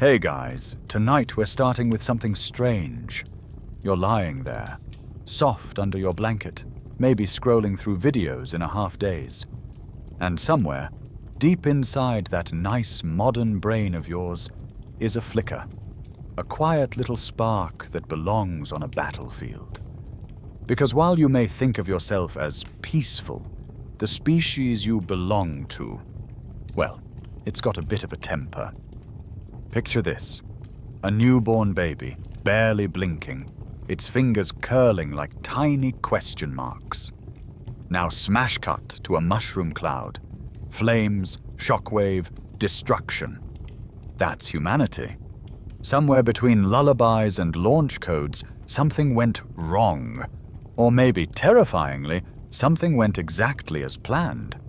Hey guys, tonight we're starting with something strange. You're lying there, soft under your blanket, maybe scrolling through videos in a half-daze. And somewhere, deep inside that nice modern brain of yours, is a flicker. A quiet little spark that belongs on a battlefield. Because while you may think of yourself as peaceful, the species you belong to, well, it's got a bit of a temper. Picture this, a newborn baby, barely blinking, its fingers curling like tiny question marks. Now smash cut to a mushroom cloud. Flames, shockwave, destruction. That's humanity. Somewhere between lullabies and launch codes, something went wrong. Or maybe, terrifyingly, something went exactly as planned.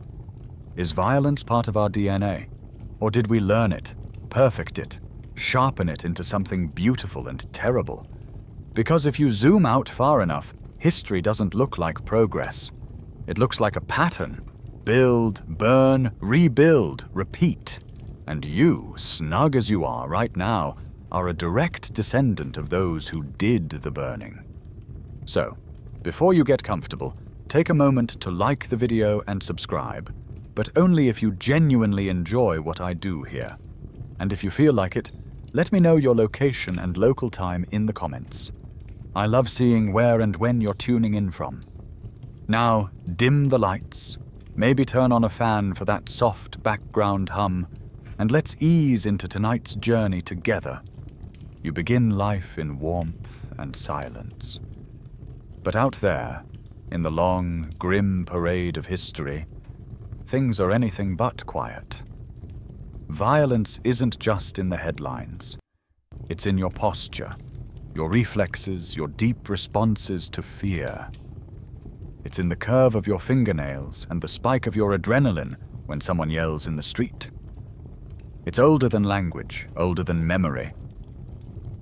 Is violence part of our DNA? Or did we learn it, perfect it, sharpen it into something beautiful and terrible? Because if you zoom out far enough, history doesn't look like progress. It looks like a pattern. Build, burn, rebuild, repeat. And you, snug as you are right now, are a direct descendant of those who did the burning. So, before you get comfortable, take a moment to like the video and subscribe, but only if you genuinely enjoy what I do here. And if you feel like it, let me know your location and local time in the comments. I love seeing where and when you're tuning in from. Now, dim the lights, maybe turn on a fan for that soft background hum, and let's ease into tonight's journey together. You begin life in warmth and silence. But out there, in the long, grim parade of history, things are anything but quiet. Violence isn't just in the headlines. It's in your posture, your reflexes, your deep responses to fear. It's in the curve of your fingernails and the spike of your adrenaline when someone yells in the street. It's older than language, older than memory.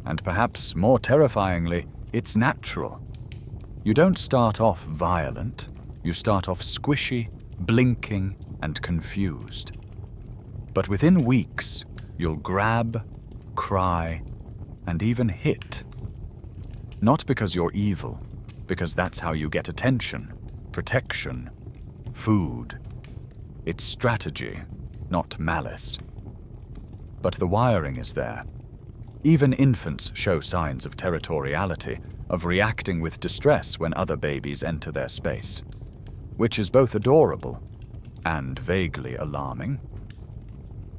And perhaps more terrifyingly, it's natural. You don't start off violent, you start off squishy, blinking, and confused. But within weeks, you'll grab, cry, and even hit. Not because you're evil, because that's how you get attention, protection, food. It's strategy, not malice. But the wiring is there. Even infants show signs of territoriality, of reacting with distress when other babies enter their space, which is both adorable and vaguely alarming.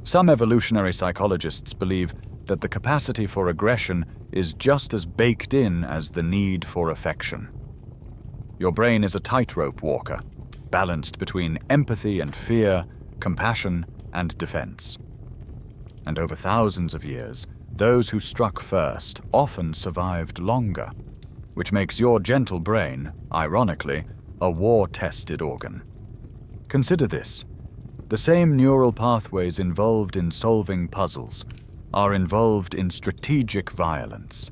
Some evolutionary psychologists believe that the capacity for aggression is just as baked in as the need for affection. Your brain is a tightrope walker, balanced between empathy and fear, compassion and defense. And over thousands of years, those who struck first often survived longer, which makes your gentle brain, ironically, a war-tested organ. Consider this. The same neural pathways involved in solving puzzles are involved in strategic violence.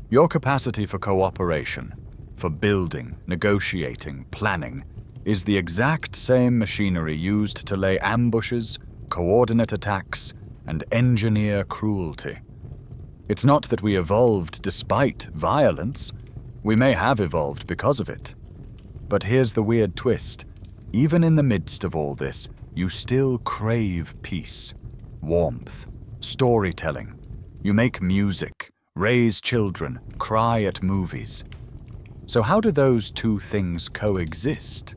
Your capacity for cooperation, for building, negotiating, planning, is the exact same machinery used to lay ambushes, coordinate attacks, and engineer cruelty. It's not that we evolved despite violence. We may have evolved because of it. But here's the weird twist. Even in the midst of all this, you still crave peace, warmth, storytelling. You make music, raise children, cry at movies. So how do those two things coexist?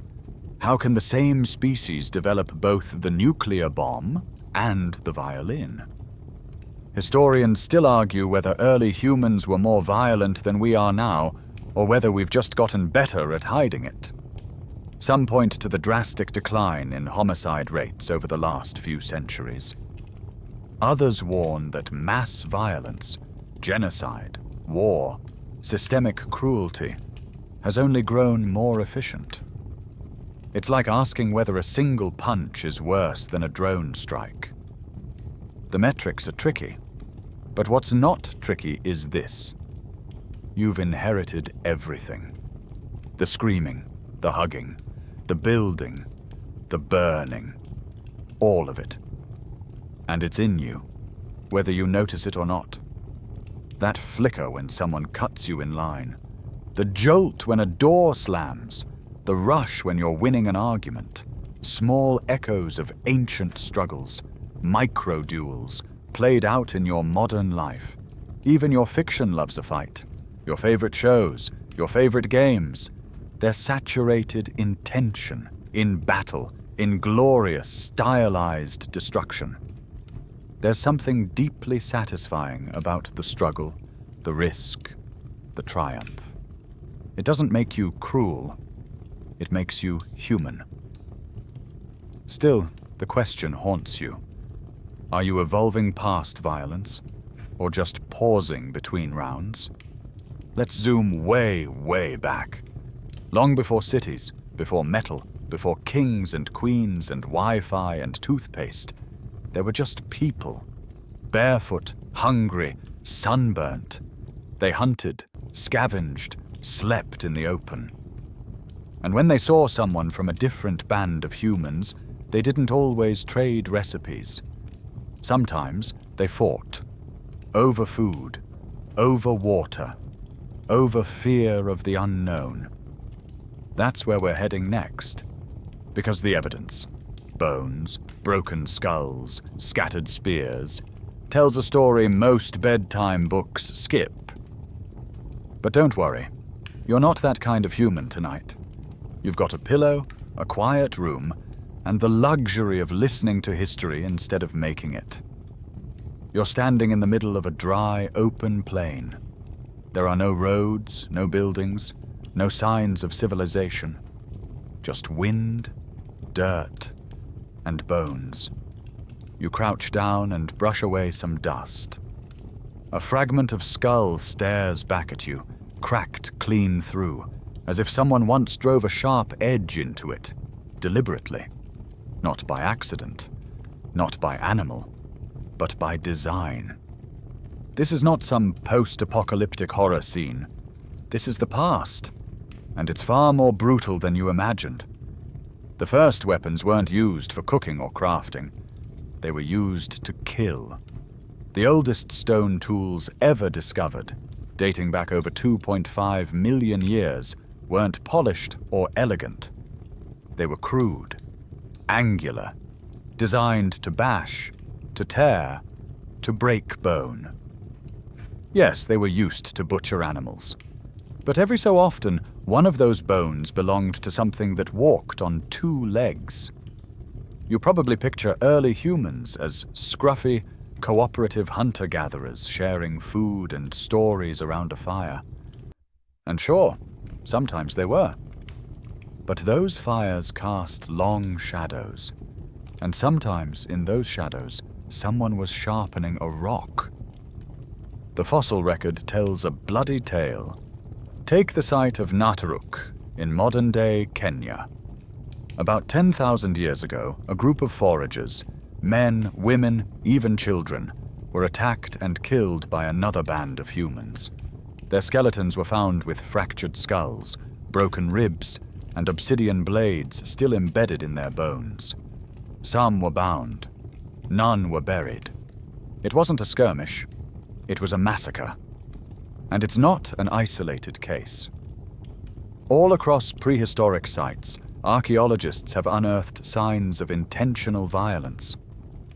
How can the same species develop both the nuclear bomb and the violin? Historians still argue whether early humans were more violent than we are now, or whether we've just gotten better at hiding it. Some point to the drastic decline in homicide rates over the last few centuries. Others warn that mass violence, genocide, war, systemic cruelty, has only grown more efficient. It's like asking whether a single punch is worse than a drone strike. The metrics are tricky, but what's not tricky is this. You've inherited everything. The screaming, the hugging, the building, the burning, all of it. And it's in you. whether you notice it or not. That flicker when someone cuts you in line, the jolt when a door slams, the rush when you're winning an argument, small echoes of ancient struggles, micro-duels, played out in your modern life. Even your fiction loves a fight. Your favorite shows, your favorite games. They're saturated in tension, in battle, in glorious, stylized destruction. There's something deeply satisfying about the struggle, the risk, the triumph. It doesn't make you cruel. It makes you human. Still, the question haunts you. Are you evolving past violence, or just pausing between rounds? Let's zoom way, way back. Long before cities, before metal, before kings and queens and Wi-Fi and toothpaste, there were just people. Barefoot, hungry, sunburnt. They hunted, scavenged, slept in the open. And when they saw someone from a different band of humans, they didn't always trade recipes. Sometimes they fought. Over food, over water, over fear of the unknown. That's where we're heading next. Because the evidence, bones, broken skulls, scattered spears, tells a story most bedtime books skip. But don't worry, you're not that kind of human tonight. You've got a pillow, a quiet room, and the luxury of listening to history instead of making it. You're standing in the middle of a dry, open plain. There are no roads, no buildings, no signs of civilization. Just wind, dirt, and bones. You crouch down and brush away some dust. A fragment of skull stares back at you, cracked clean through, as if someone once drove a sharp edge into it, deliberately. Not by accident, not by animal, but by design. This is not some post-apocalyptic horror scene. This is the past, and it's far more brutal than you imagined. The first weapons weren't used for cooking or crafting. They were used to kill. The oldest stone tools ever discovered, dating back over 2.5 million years, weren't polished or elegant. They were crude, angular, designed to bash, to tear, to break bone. Yes, they were used to butcher animals. But every so often, one of those bones belonged to something that walked on two legs. You probably picture early humans as scruffy, cooperative hunter-gatherers sharing food and stories around a fire. And sure, sometimes they were. But those fires cast long shadows, and sometimes in those shadows, someone was sharpening a rock. The fossil record tells a bloody tale. Take the site of Nataruk in modern-day Kenya. About 10,000 years ago, a group of foragers, men, women, even children, were attacked and killed by another band of humans. Their skeletons were found with fractured skulls, broken ribs, and obsidian blades still embedded in their bones. Some were bound. None were buried. It wasn't a skirmish. It was a massacre. And it's not an isolated case. All across prehistoric sites, archaeologists have unearthed signs of intentional violence.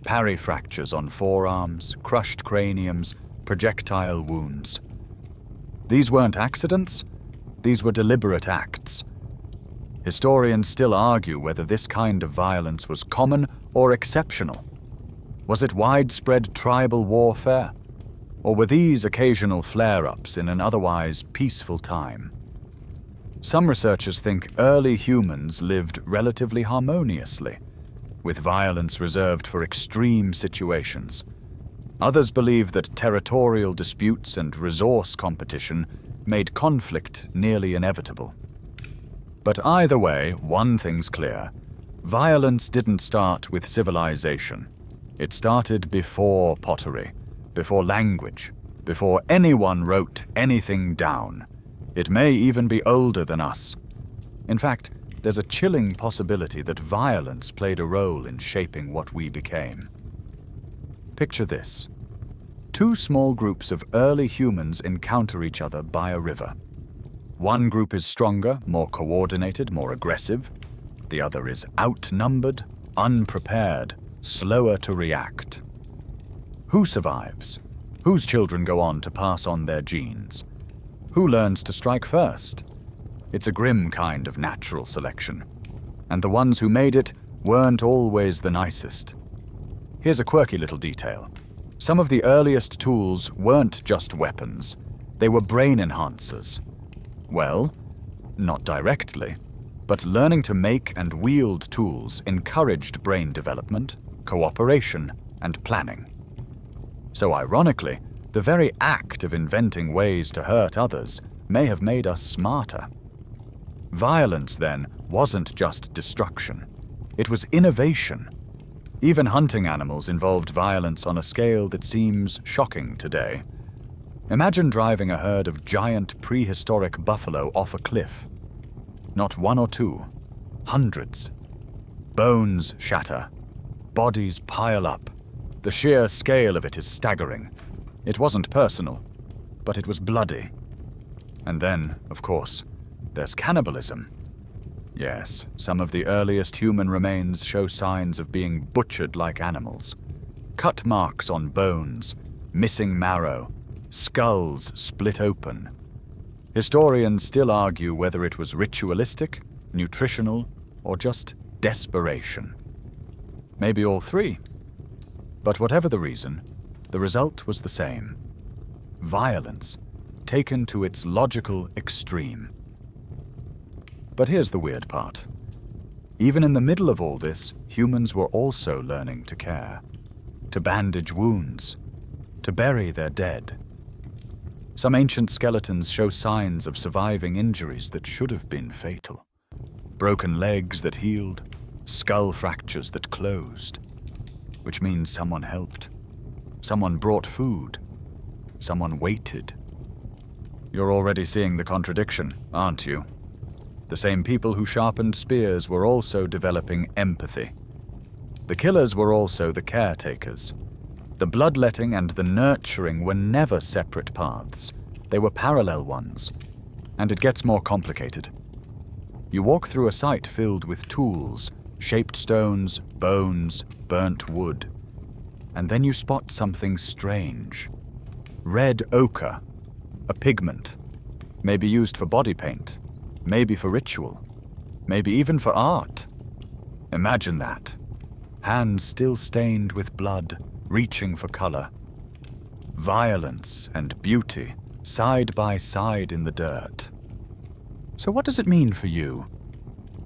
Parry fractures on forearms, crushed craniums, projectile wounds. These weren't accidents. These were deliberate acts. Historians still argue whether this kind of violence was common or exceptional. Was it widespread tribal warfare? Or were these occasional flare-ups in an otherwise peaceful time? Some researchers think early humans lived relatively harmoniously, with violence reserved for extreme situations. Others believe that territorial disputes and resource competition made conflict nearly inevitable. But either way, one thing's clear. Violence didn't start with civilization. It started before pottery, before language, before anyone wrote anything down. It may even be older than us. In fact, there's a chilling possibility that violence played a role in shaping what we became. Picture this. Two small groups of early humans encounter each other by a river. One group is stronger, more coordinated, more aggressive. The other is outnumbered, unprepared, slower to react. Who survives? Whose children go on to pass on their genes? Who learns to strike first? It's a grim kind of natural selection. And the ones who made it weren't always the nicest. Here's a quirky little detail. Some of the earliest tools weren't just weapons. They were brain enhancers. Well, not directly, but learning to make and wield tools encouraged brain development, cooperation, and planning. So ironically, the very act of inventing ways to hurt others may have made us smarter. Violence, then, wasn't just destruction. It was innovation. Even hunting animals involved violence on a scale that seems shocking today. Imagine driving a herd of giant prehistoric buffalo off a cliff. Not one or two, hundreds. Bones shatter. Bodies pile up. The sheer scale of it is staggering. It wasn't personal, but it was bloody. And then, of course, there's cannibalism. Yes, some of the earliest human remains show signs of being butchered like animals. Cut marks on bones, missing marrow, skulls split open. Historians still argue whether it was ritualistic, nutritional, or just desperation. Maybe all three. But whatever the reason, the result was the same. Violence, taken to its logical extreme. But here's the weird part. Even in the middle of all this, humans were also learning to care, to bandage wounds, to bury their dead. Some ancient skeletons show signs of surviving injuries that should have been fatal. Broken legs that healed, skull fractures that closed, which means someone helped. Someone brought food. Someone waited. You're already seeing the contradiction, aren't you? The same people who sharpened spears were also developing empathy. The killers were also the caretakers. The bloodletting and the nurturing were never separate paths. They were parallel ones. And it gets more complicated. You walk through a site filled with tools, shaped stones, bones, burnt wood. And then you spot something strange. Red ochre, a pigment, maybe used for body paint, maybe for ritual, maybe even for art. Imagine that. Hands still stained with blood, reaching for color. Violence and beauty, side by side in the dirt. So what does it mean for you?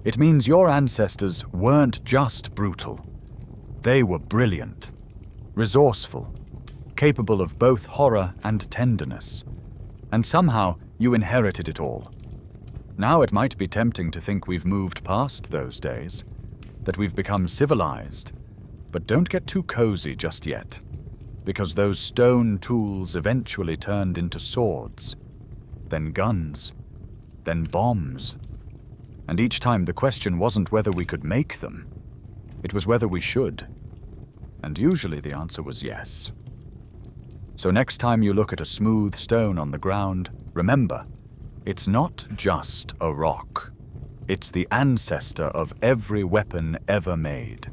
It means your ancestors weren't just brutal. They were brilliant, resourceful, capable of both horror and tenderness. And somehow you inherited it all. Now it might be tempting to think we've moved past those days, that we've become civilized, but don't get too cozy just yet, because those stone tools eventually turned into swords, then guns, then bombs. And each time the question wasn't whether we could make them, it was whether we should. And usually the answer was yes. So next time you look at a smooth stone on the ground, remember, it's not just a rock. It's the ancestor of every weapon ever made.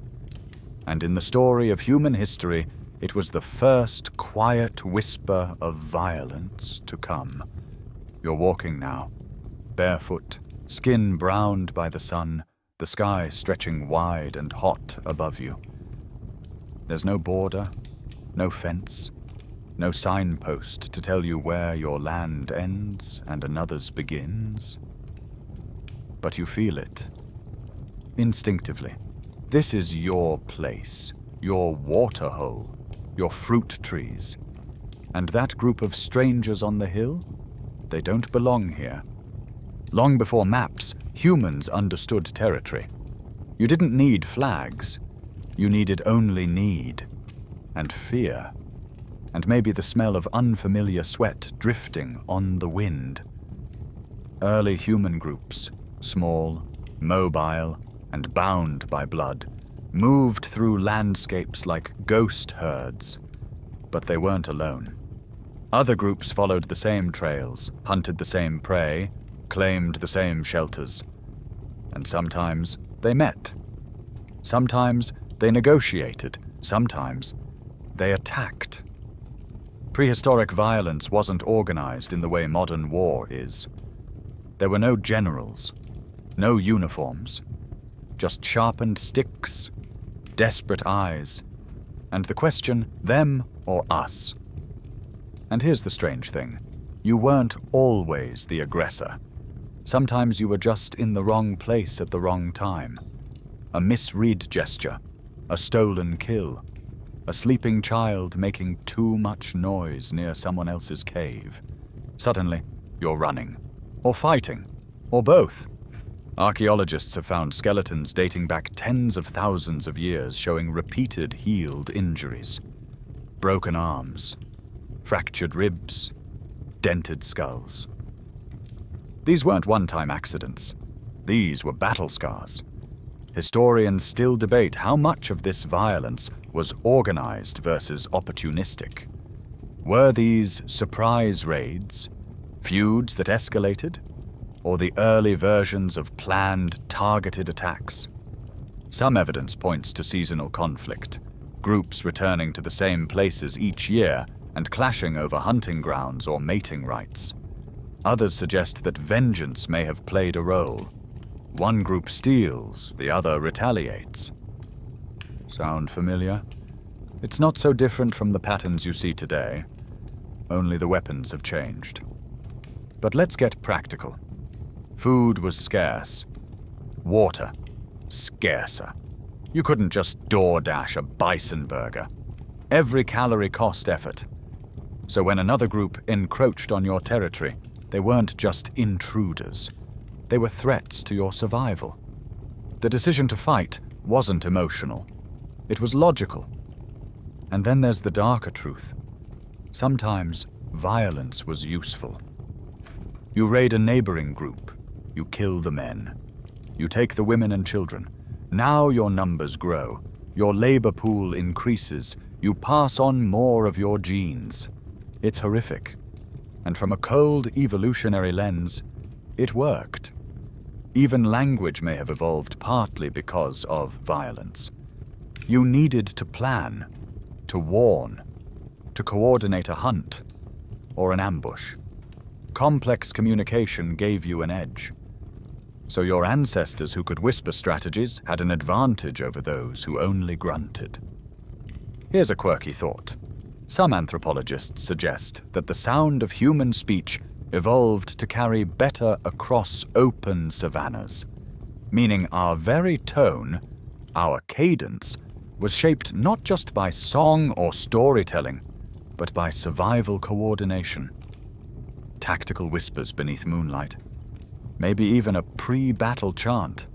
And in the story of human history, it was the first quiet whisper of violence to come. You're walking now, barefoot, skin browned by the sun, the sky stretching wide and hot above you. There's no border, no fence, no signpost to tell you where your land ends and another's begins. But you feel it. Instinctively. This is your place, your waterhole, your fruit trees. And that group of strangers on the hill? They don't belong here. Long before maps, humans understood territory. You didn't need flags. You needed only need and fear. And maybe the smell of unfamiliar sweat drifting on the wind. Early human groups, small, mobile, and bound by blood, moved through landscapes like ghost herds, But they weren't alone. Other groups followed the same trails, hunted the same prey, claimed the same shelters. And sometimes they met. Sometimes they negotiated. Sometimes they attacked. Prehistoric violence wasn't organized in the way modern war is. There were no generals, no uniforms, just sharpened sticks, desperate eyes, and the question, them or us. And here's the strange thing. You weren't always the aggressor. Sometimes you were just in the wrong place at the wrong time. A misread gesture, a stolen kill, a sleeping child making too much noise near someone else's cave. Suddenly, you're running, or fighting, or both. Archaeologists have found skeletons dating back tens of thousands of years showing repeated healed injuries. Broken arms, fractured ribs, dented skulls. These weren't one-time accidents. These were battle scars. Historians still debate how much of this violence was organized versus opportunistic. Were these surprise raids, feuds that escalated, or the early versions of planned, targeted attacks? Some evidence points to seasonal conflict, groups returning to the same places each year and clashing over hunting grounds or mating rights. Others suggest that vengeance may have played a role. One group steals, the other retaliates. Sound familiar? It's not so different from the patterns you see today. Only the weapons have changed. But let's get practical. Food was scarce. Water, scarcer. You couldn't just DoorDash a bison burger. Every calorie cost effort. So when another group encroached on your territory, they weren't just intruders. They were threats to your survival. The decision to fight wasn't emotional. It was logical. And then there's the darker truth. Sometimes violence was useful. You raid a neighboring group. You kill the men. You take the women and children. Now your numbers grow. Your labor pool increases. You pass on more of your genes. It's horrific. And from a cold evolutionary lens, it worked. Even language may have evolved partly because of violence. You needed to plan, to warn, to coordinate a hunt or an ambush. Complex communication gave you an edge. So your ancestors who could whisper strategies had an advantage over those who only grunted. Here's a quirky thought. Some anthropologists suggest that the sound of human speech evolved to carry better across open savannas, meaning our very tone, our cadence, was shaped not just by song or storytelling, but by survival coordination. Tactical whispers beneath moonlight, maybe even a pre-battle chant.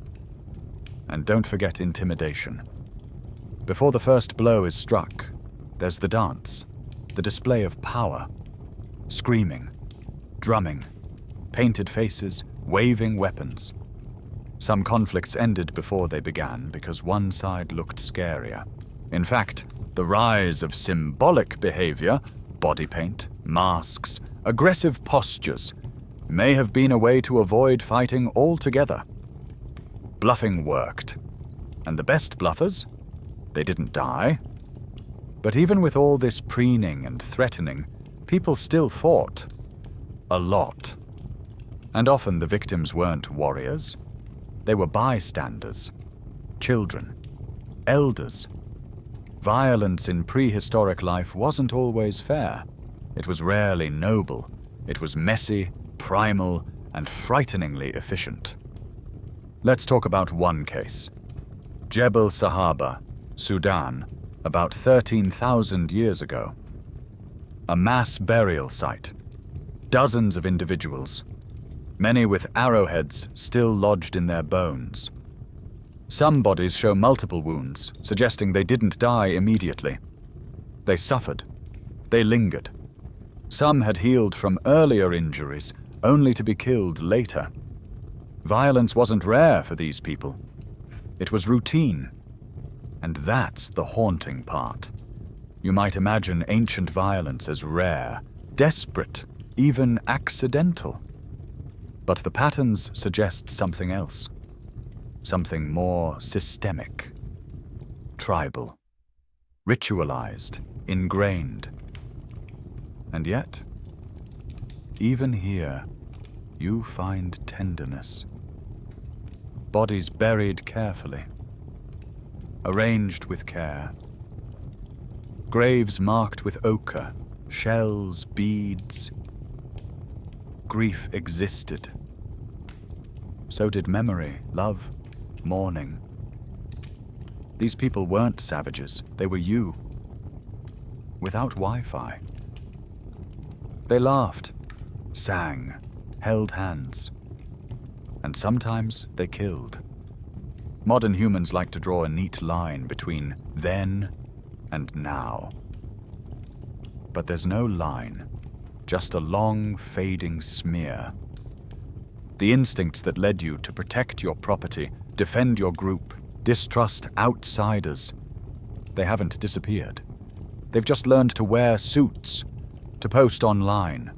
And don't forget intimidation. Before the first blow is struck, there's the dance, the display of power, screaming, drumming, painted faces, waving weapons. Some conflicts ended before they began because one side looked scarier. In fact, the rise of symbolic behavior, body paint, masks, aggressive postures, may have been a way to avoid fighting altogether. Bluffing worked. And the best bluffers? They didn't die. But even with all this preening and threatening, people still fought. A lot. And often the victims weren't warriors. They were bystanders, children, elders. Violence in prehistoric life wasn't always fair. It was rarely noble. It was messy, primal, and frighteningly efficient. Let's talk about one case. Jebel Sahaba, Sudan, about 13,000 years ago. A mass burial site. Dozens of individuals, many with arrowheads still lodged in their bones. Some bodies show multiple wounds, suggesting they didn't die immediately. They suffered. They lingered. Some had healed from earlier injuries, only to be killed later. Violence wasn't rare for these people. It was routine. And that's the haunting part. You might imagine ancient violence as rare, desperate, even accidental. But the patterns suggest something else. Something more systemic. Tribal. Ritualized. Ingrained. And yet, even here, you find tenderness. Bodies buried carefully. Arranged with care. Graves marked with ochre, shells, beads. Grief existed. So did memory, love, mourning. These people weren't savages, they were you. Without Wi-Fi. They laughed, sang, held hands. And sometimes they killed. Modern humans like to draw a neat line between then and now. But there's no line, just a long, fading smear. The instincts that led you to protect your property, defend your group, distrust outsiders, they haven't disappeared. They've just learned to wear suits, to post online,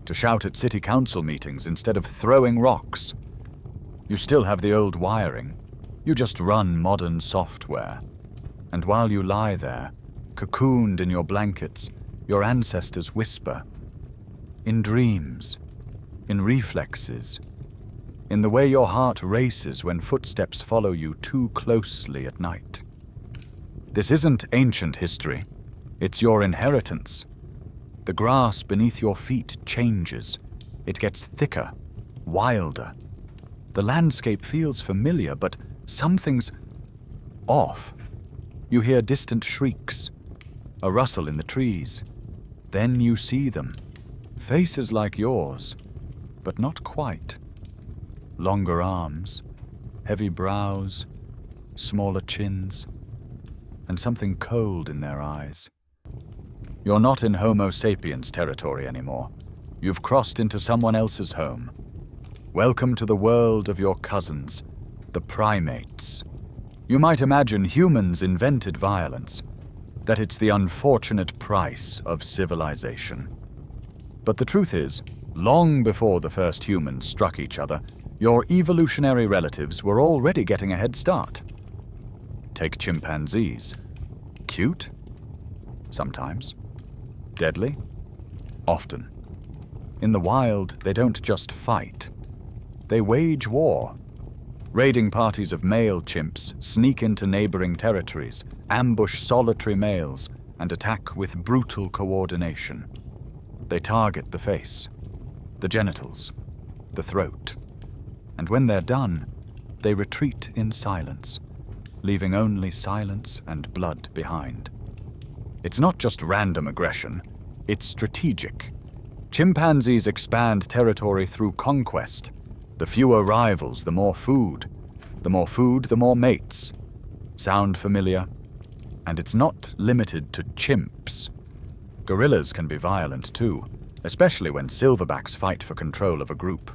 to shout at city council meetings instead of throwing rocks. You still have the old wiring. You just run modern software. And while you lie there, cocooned in your blankets, your ancestors whisper. In dreams, in reflexes, in the way your heart races when footsteps follow you too closely at night. This isn't ancient history. It's your inheritance. The grass beneath your feet changes. It gets thicker, wilder. The landscape feels familiar, but something's off. You hear distant shrieks, a rustle in the trees. Then you see them. Faces like yours, but not quite. Longer arms, heavy brows, smaller chins, and something cold in their eyes. You're not in Homo sapiens territory anymore. You've crossed into someone else's home. Welcome to the world of your cousins, the primates. You might imagine humans invented violence, that it's the unfortunate price of civilization. But the truth is, long before the first humans struck each other, your evolutionary relatives were already getting a head start. Take chimpanzees. Cute? Sometimes. Deadly? Often. In the wild, they don't just fight. They wage war. Raiding parties of male chimps sneak into neighboring territories, ambush solitary males, and attack with brutal coordination. They target the face, the genitals, the throat. And when they're done, they retreat in silence, leaving only silence and blood behind. It's not just random aggression, it's strategic. Chimpanzees expand territory through conquest. The fewer rivals, the more food. The more food, the more mates. Sound familiar? And it's not limited to chimps. Gorillas can be violent too, especially when silverbacks fight for control of a group.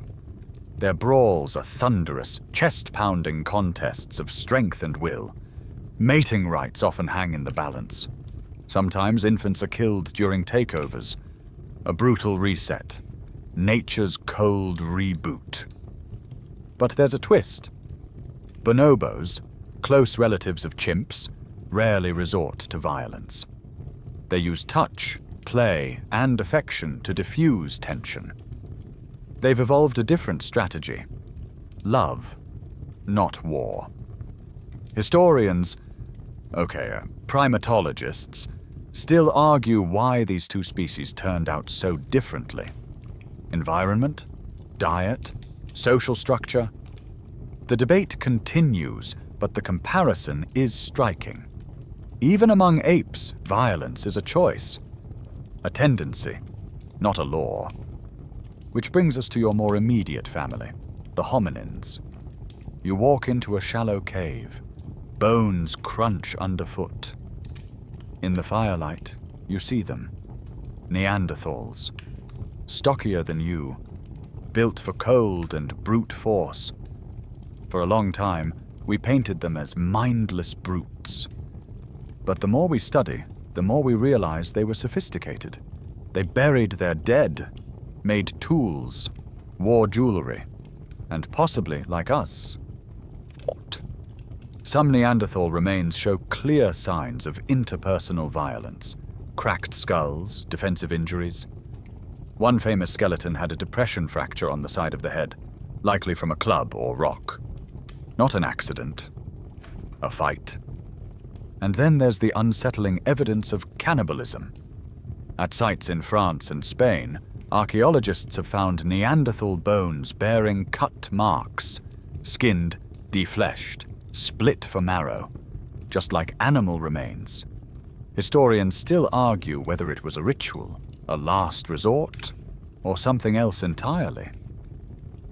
Their brawls are thunderous, chest-pounding contests of strength and will. Mating rights often hang in the balance. Sometimes infants are killed during takeovers. A brutal reset. Nature's cold reboot. But there's a twist. Bonobos, close relatives of chimps, rarely resort to violence. They use touch, play, and affection to diffuse tension. They've evolved a different strategy. Love, not war. Historians, primatologists, still argue why these two species turned out so differently. Environment, diet, social structure. The debate continues, but the comparison is striking. Even among apes, violence is a choice, a tendency, not a law. Which brings us to your more immediate family, the hominins. You walk into a shallow cave. Bones crunch underfoot. In the firelight, you see them. Neanderthals. Stockier than you. Built for cold and brute force. For a long time, we painted them as mindless brutes. But the more we study, the more we realize they were sophisticated. They buried their dead, made tools, wore jewelry, and possibly, like us, fought. Some Neanderthal remains show clear signs of interpersonal violence, cracked skulls, defensive injuries. One famous skeleton had a depression fracture on the side of the head, likely from a club or rock. Not an accident, a fight. And then there's the unsettling evidence of cannibalism. At sites in France and Spain, archaeologists have found Neanderthal bones bearing cut marks, skinned, defleshed, split for marrow, just like animal remains. Historians still argue whether it was a ritual, a last resort, or something else entirely.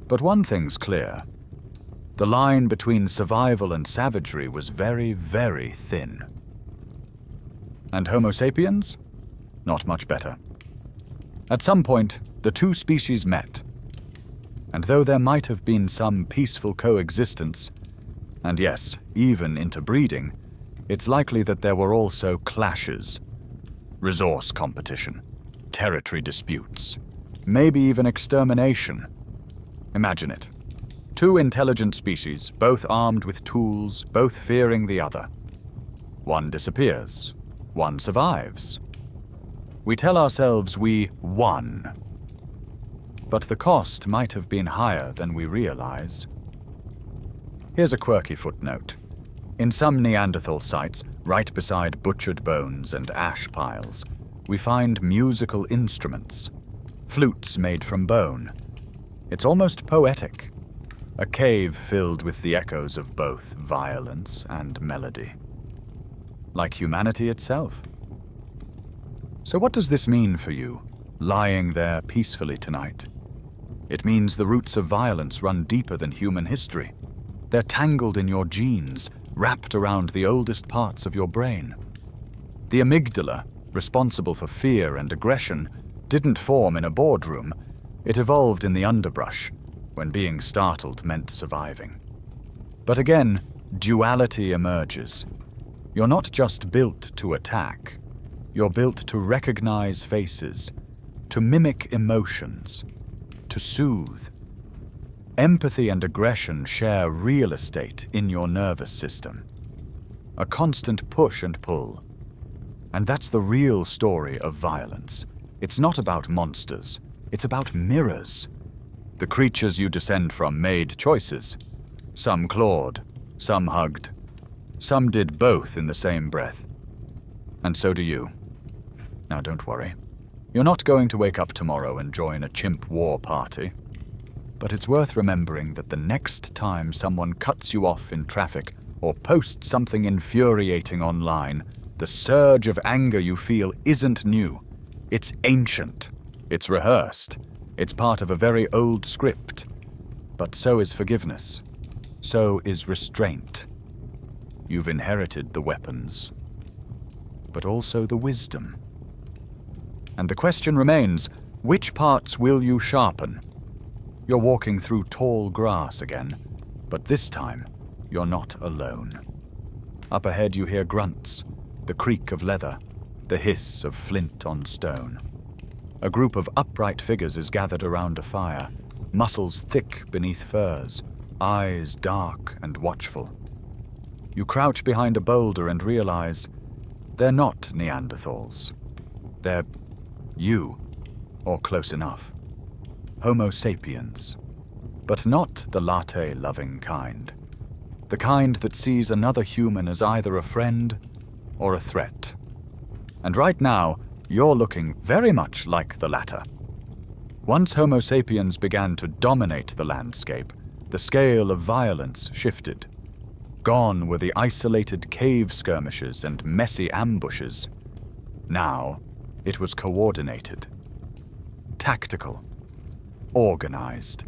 But one thing's clear. The line between survival and savagery was very, very thin. And Homo sapiens? Not much better. At some point, the two species met. And though there might have been some peaceful coexistence, and yes, even interbreeding, it's likely that there were also clashes, resource competition, territory disputes, maybe even extermination. Imagine it. Two intelligent species, both armed with tools, both fearing the other. One disappears. One survives. We tell ourselves we won. But the cost might have been higher than we realize. Here's a quirky footnote. In some Neanderthal sites, right beside butchered bones and ash piles, we find musical instruments, flutes made from bone. It's almost poetic. A cave filled with the echoes of both violence and melody. Like humanity itself. So what does this mean for you, lying there peacefully tonight? It means the roots of violence run deeper than human history. They're tangled in your genes, wrapped around the oldest parts of your brain. The amygdala, responsible for fear and aggression, didn't form in a boardroom. It evolved in the underbrush, when being startled meant surviving. But again, duality emerges. You're not just built to attack. You're built to recognize faces, to mimic emotions, to soothe. Empathy and aggression share real estate in your nervous system. A constant push and pull. And that's the real story of violence. It's not about monsters. It's about mirrors. The creatures you descend from made choices. Some clawed, some hugged. Some did both in the same breath. And so do you. Now don't worry. You're not going to wake up tomorrow and join a chimp war party. But it's worth remembering that the next time someone cuts you off in traffic or posts something infuriating online, the surge of anger you feel isn't new. It's ancient. It's rehearsed. It's part of a very old script. But so is forgiveness. So is restraint. You've inherited the weapons, but also the wisdom. And the question remains, which parts will you sharpen? You're walking through tall grass again, but this time, you're not alone. Up ahead you hear grunts, the creak of leather, the hiss of flint on stone. A group of upright figures is gathered around a fire, muscles thick beneath furs, eyes dark and watchful. You crouch behind a boulder and realize they're not Neanderthals. They're you, or close enough. Homo sapiens. But not the latte-loving kind. The kind that sees another human as either a friend or a threat. And right now, you're looking very much like the latter. Once Homo sapiens began to dominate the landscape, the scale of violence shifted. Gone were the isolated cave skirmishes and messy ambushes. Now, it was coordinated, tactical, organized.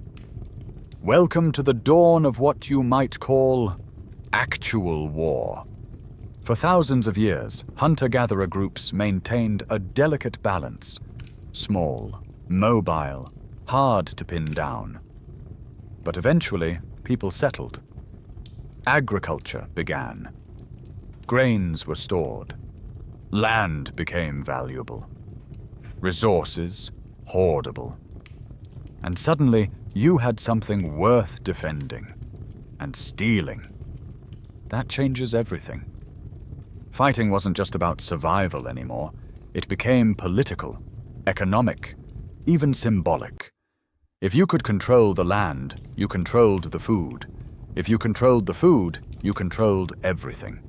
Welcome to the dawn of what you might call actual war. For thousands of years, hunter-gatherer groups maintained a delicate balance. Small, mobile, hard to pin down. But eventually, people settled. Agriculture began. Grains were stored. Land became valuable. Resources, hoardable. And suddenly, you had something worth defending and stealing. That changes everything. Fighting wasn't just about survival anymore. It became political, economic, even symbolic. If you could control the land, you controlled the food. If you controlled the food, you controlled everything.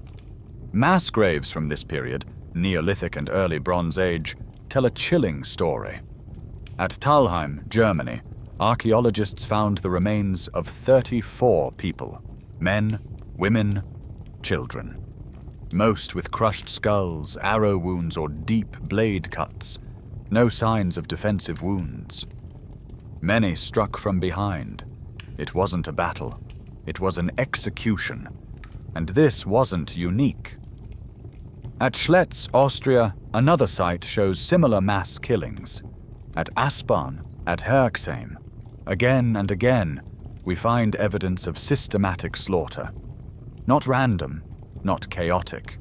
Mass graves from this period, Neolithic and early Bronze Age, tell a chilling story. At Talheim, Germany, archaeologists found the remains of 34 people, men, women, children. Most with crushed skulls, arrow wounds, or deep blade cuts. No signs of defensive wounds. Many struck from behind. It wasn't a battle. It was an execution. And this wasn't unique. At Schletz, Austria, another site shows similar mass killings. At Aspern, at Herxheim, again and again, we find evidence of systematic slaughter. Not random, not chaotic.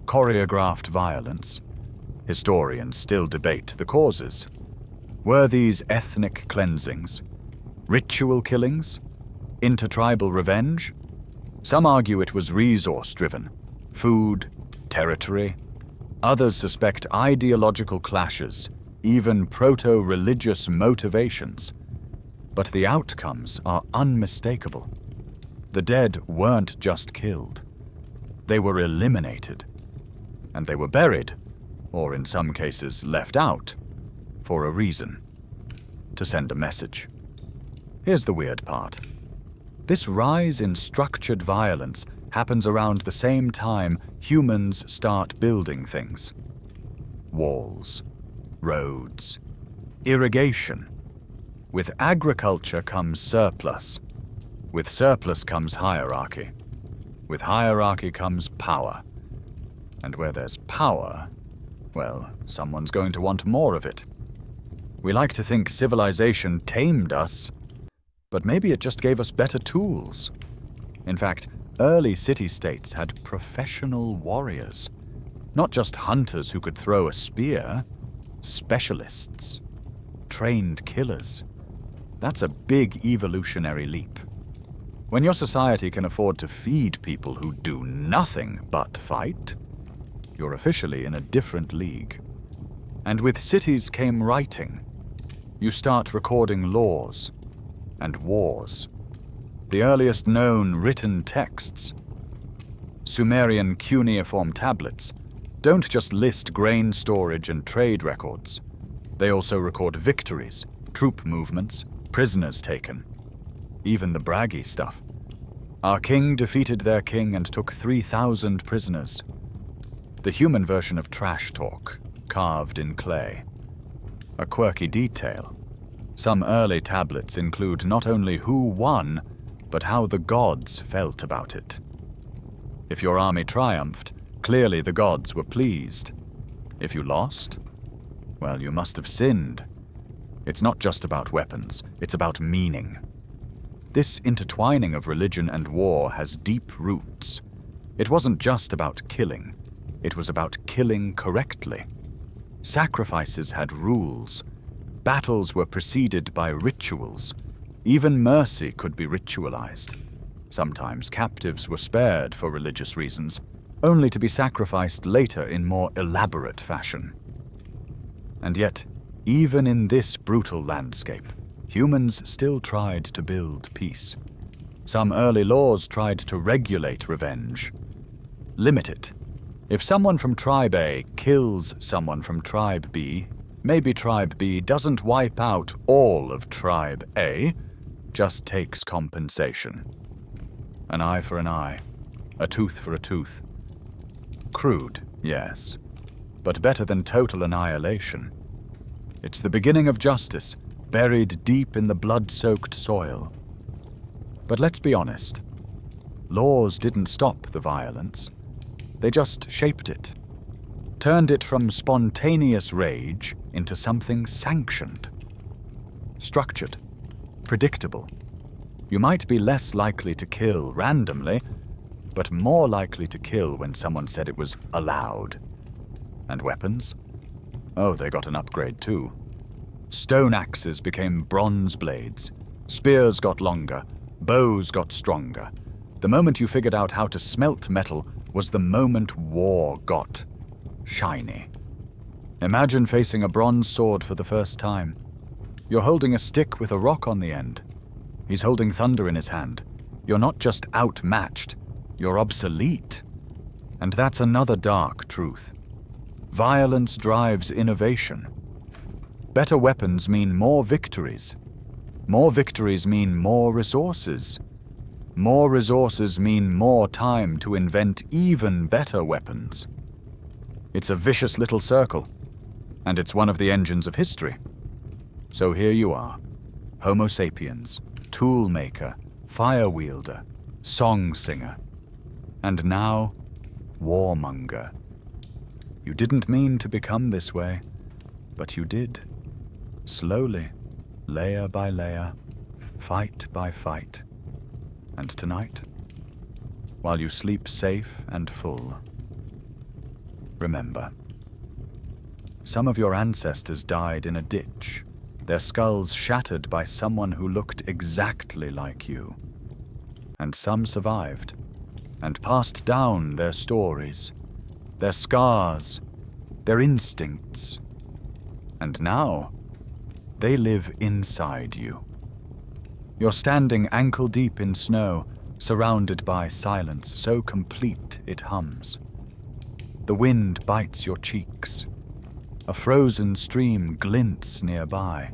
Choreographed violence. Historians still debate the causes. Were these ethnic cleansings? Ritual killings? Intertribal revenge? Some argue it was resource-driven. Food, territory. Others suspect ideological clashes, even proto-religious motivations. But the outcomes are unmistakable. The dead weren't just killed. They were eliminated. And they were buried, or in some cases left out, for a reason. To send a message. Here's the weird part. This rise in structured violence happens around the same time humans start building things. Walls, roads, irrigation. With agriculture comes surplus. With surplus comes hierarchy. With hierarchy comes power. And where there's power, well, someone's going to want more of it. We like to think civilization tamed us, but maybe it just gave us better tools. In fact, early city-states had professional warriors. Not just hunters who could throw a spear, specialists, trained killers. That's a big evolutionary leap. When your society can afford to feed people who do nothing but fight, you're officially in a different league. And with cities came writing. You start recording laws and wars. The earliest known written texts, Sumerian cuneiform tablets, don't just list grain storage and trade records. They also record victories, troop movements, prisoners taken. Even the braggy stuff. Our king defeated their king and took 3,000 prisoners. The human version of trash talk, carved in clay. A quirky detail. Some early tablets include not only who won, but how the gods felt about it. If your army triumphed, clearly the gods were pleased. If you lost, well, you must have sinned. It's not just about weapons, it's about meaning. This intertwining of religion and war has deep roots. It wasn't just about killing, it was about killing correctly. Sacrifices had rules. Battles were preceded by rituals. Even mercy could be ritualized. Sometimes captives were spared for religious reasons, only to be sacrificed later in more elaborate fashion. And yet, even in this brutal landscape, humans still tried to build peace. Some early laws tried to regulate revenge. Limit it. If someone from Tribe A kills someone from Tribe B, maybe Tribe B doesn't wipe out all of Tribe A, just takes compensation. An eye for an eye, a tooth for a tooth. Crude, yes, but better than total annihilation. It's the beginning of justice, buried deep in the blood-soaked soil. But let's be honest. Laws didn't stop the violence. They just shaped it. Turned it from spontaneous rage into something sanctioned. Structured. Predictable. You might be less likely to kill randomly, but more likely to kill when someone said it was allowed. And weapons? Oh, they got an upgrade too. Stone axes became bronze blades. Spears got longer. Bows got stronger. The moment you figured out how to smelt metal was the moment war got shiny. Imagine facing a bronze sword for the first time. You're holding a stick with a rock on the end. He's holding thunder in his hand. You're not just outmatched, you're obsolete. And that's another dark truth. Violence drives innovation. Better weapons mean more victories. More victories mean more resources. More resources mean more time to invent even better weapons. It's a vicious little circle, and it's one of the engines of history. So here you are, Homo sapiens, tool maker, fire wielder, song singer, and now warmonger. You didn't mean to become this way, but you did. Slowly, layer by layer, fight by fight. And tonight, while you sleep safe and full, remember, some of your ancestors died in a ditch, their skulls shattered by someone who looked exactly like you. And some survived, and passed down their stories, their scars, their instincts. And now, they live inside you. You're standing ankle-deep in snow, surrounded by silence so complete it hums. The wind bites your cheeks. A frozen stream glints nearby.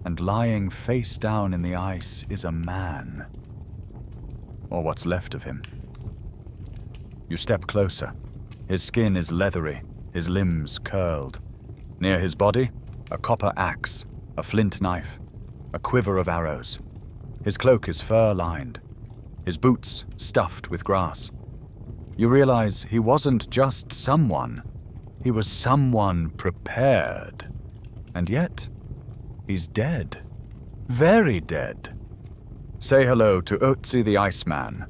And lying face down in the ice is a man. Or what's left of him. You step closer. His skin is leathery, his limbs curled. Near his body, a copper axe, a flint knife, a quiver of arrows. His cloak is fur-lined, his boots stuffed with grass. You realize he wasn't just someone, he was someone prepared. And yet, he's dead. Very dead. Say hello to Ötzi the Iceman.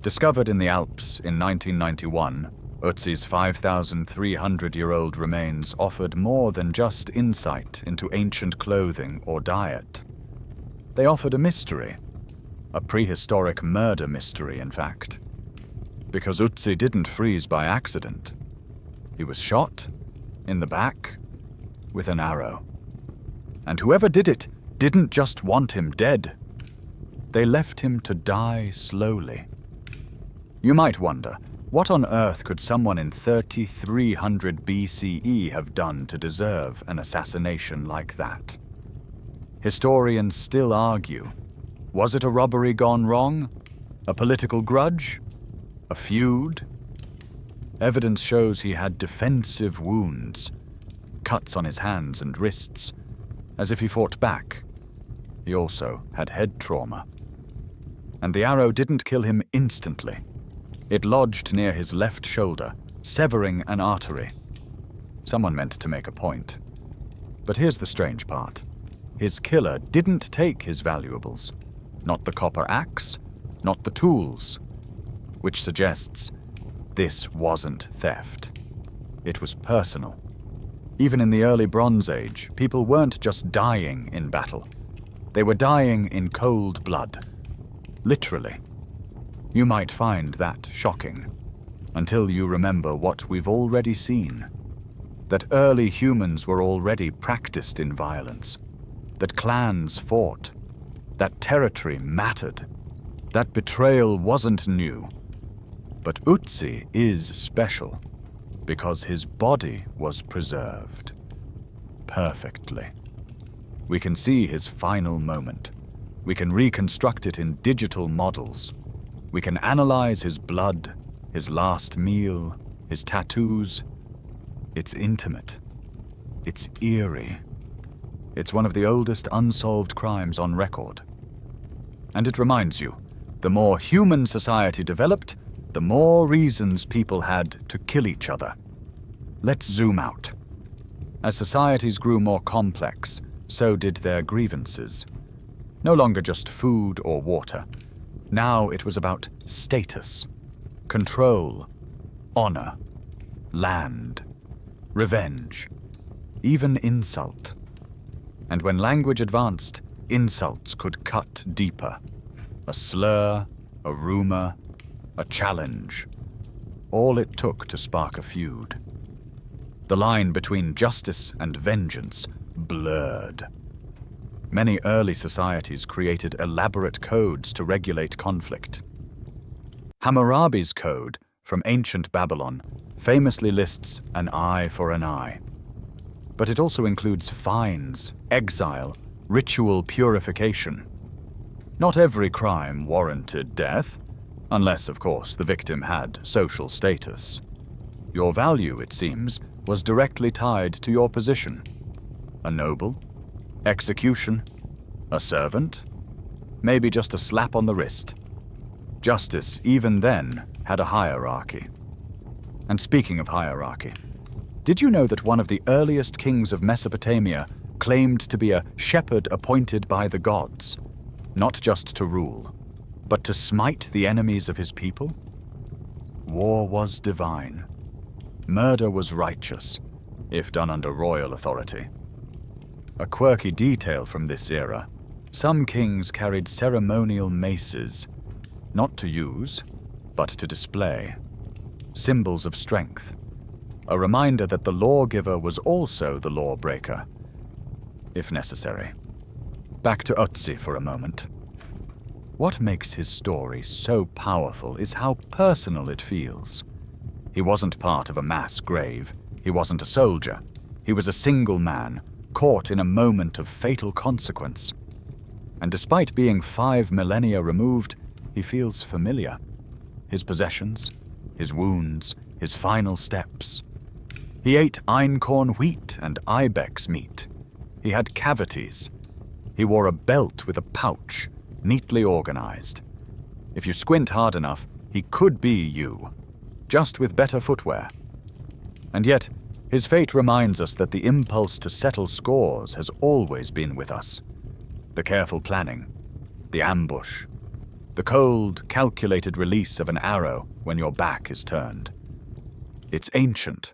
Discovered in the Alps in 1991, Ötzi's 5,300-year-old remains offered more than just insight into ancient clothing or diet. They offered a mystery, a prehistoric murder mystery, in fact. Because Ötzi didn't freeze by accident. He was shot, in the back, with an arrow. And whoever did it didn't just want him dead. They left him to die slowly. You might wonder, what on earth could someone in 3300 BCE have done to deserve an assassination like that? Historians still argue. Was it a robbery gone wrong? A political grudge? A feud? Evidence shows he had defensive wounds, cuts on his hands and wrists, as if he fought back. He also had head trauma. And the arrow didn't kill him instantly. It lodged near his left shoulder, severing an artery. Someone meant to make a point. But here's the strange part. His killer didn't take his valuables. Not the copper axe, not the tools. Which suggests this wasn't theft. It was personal. Even in the early Bronze Age, people weren't just dying in battle. They were dying in cold blood. Literally. You might find that shocking, until you remember what we've already seen. That early humans were already practiced in violence. That clans fought. That territory mattered. That betrayal wasn't new. But Ötzi is special, because his body was preserved. Perfectly. We can see his final moment. We can reconstruct it in digital models. We can analyze his blood, his last meal, his tattoos. It's intimate. It's eerie. It's one of the oldest unsolved crimes on record. And it reminds you, the more human society developed, the more reasons people had to kill each other. Let's zoom out. As societies grew more complex, so did their grievances. No longer just food or water. Now it was about status, control, honor. land, revenge, even insult. And when language advanced, insults could cut deeper. A slur, a rumor, a challenge. All it took to spark a feud. The line between justice and vengeance blurred. Many early societies created elaborate codes to regulate conflict. Hammurabi's code from ancient Babylon famously lists an eye for an eye. But it also includes fines, exile, ritual purification. Not every crime warranted death, unless, of course, the victim had social status. Your value, it seems, was directly tied to your position. A noble, execution, a servant, maybe just a slap on the wrist. Justice, even then, had a hierarchy. And speaking of hierarchy, did you know that one of the earliest kings of Mesopotamia claimed to be a shepherd appointed by the gods, not just to rule, but to smite the enemies of his people? War was divine. Murder was righteous, if done under royal authority. A quirky detail from this era: some kings carried ceremonial maces, not to use, but to display. Symbols of strength. A reminder that the lawgiver was also the lawbreaker, if necessary. Back to Ötzi for a moment. What makes his story so powerful is how personal it feels. He wasn't part of a mass grave. He wasn't a soldier. He was a single man, caught in a moment of fatal consequence. And despite being 5 millennia removed, he feels familiar. His possessions, his wounds, his final steps. He ate einkorn wheat and ibex meat. He had cavities. He wore a belt with a pouch, neatly organized. If you squint hard enough, he could be you, just with better footwear. And yet, his fate reminds us that the impulse to settle scores has always been with us. The careful planning, the ambush, the cold, calculated release of an arrow when your back is turned. It's ancient,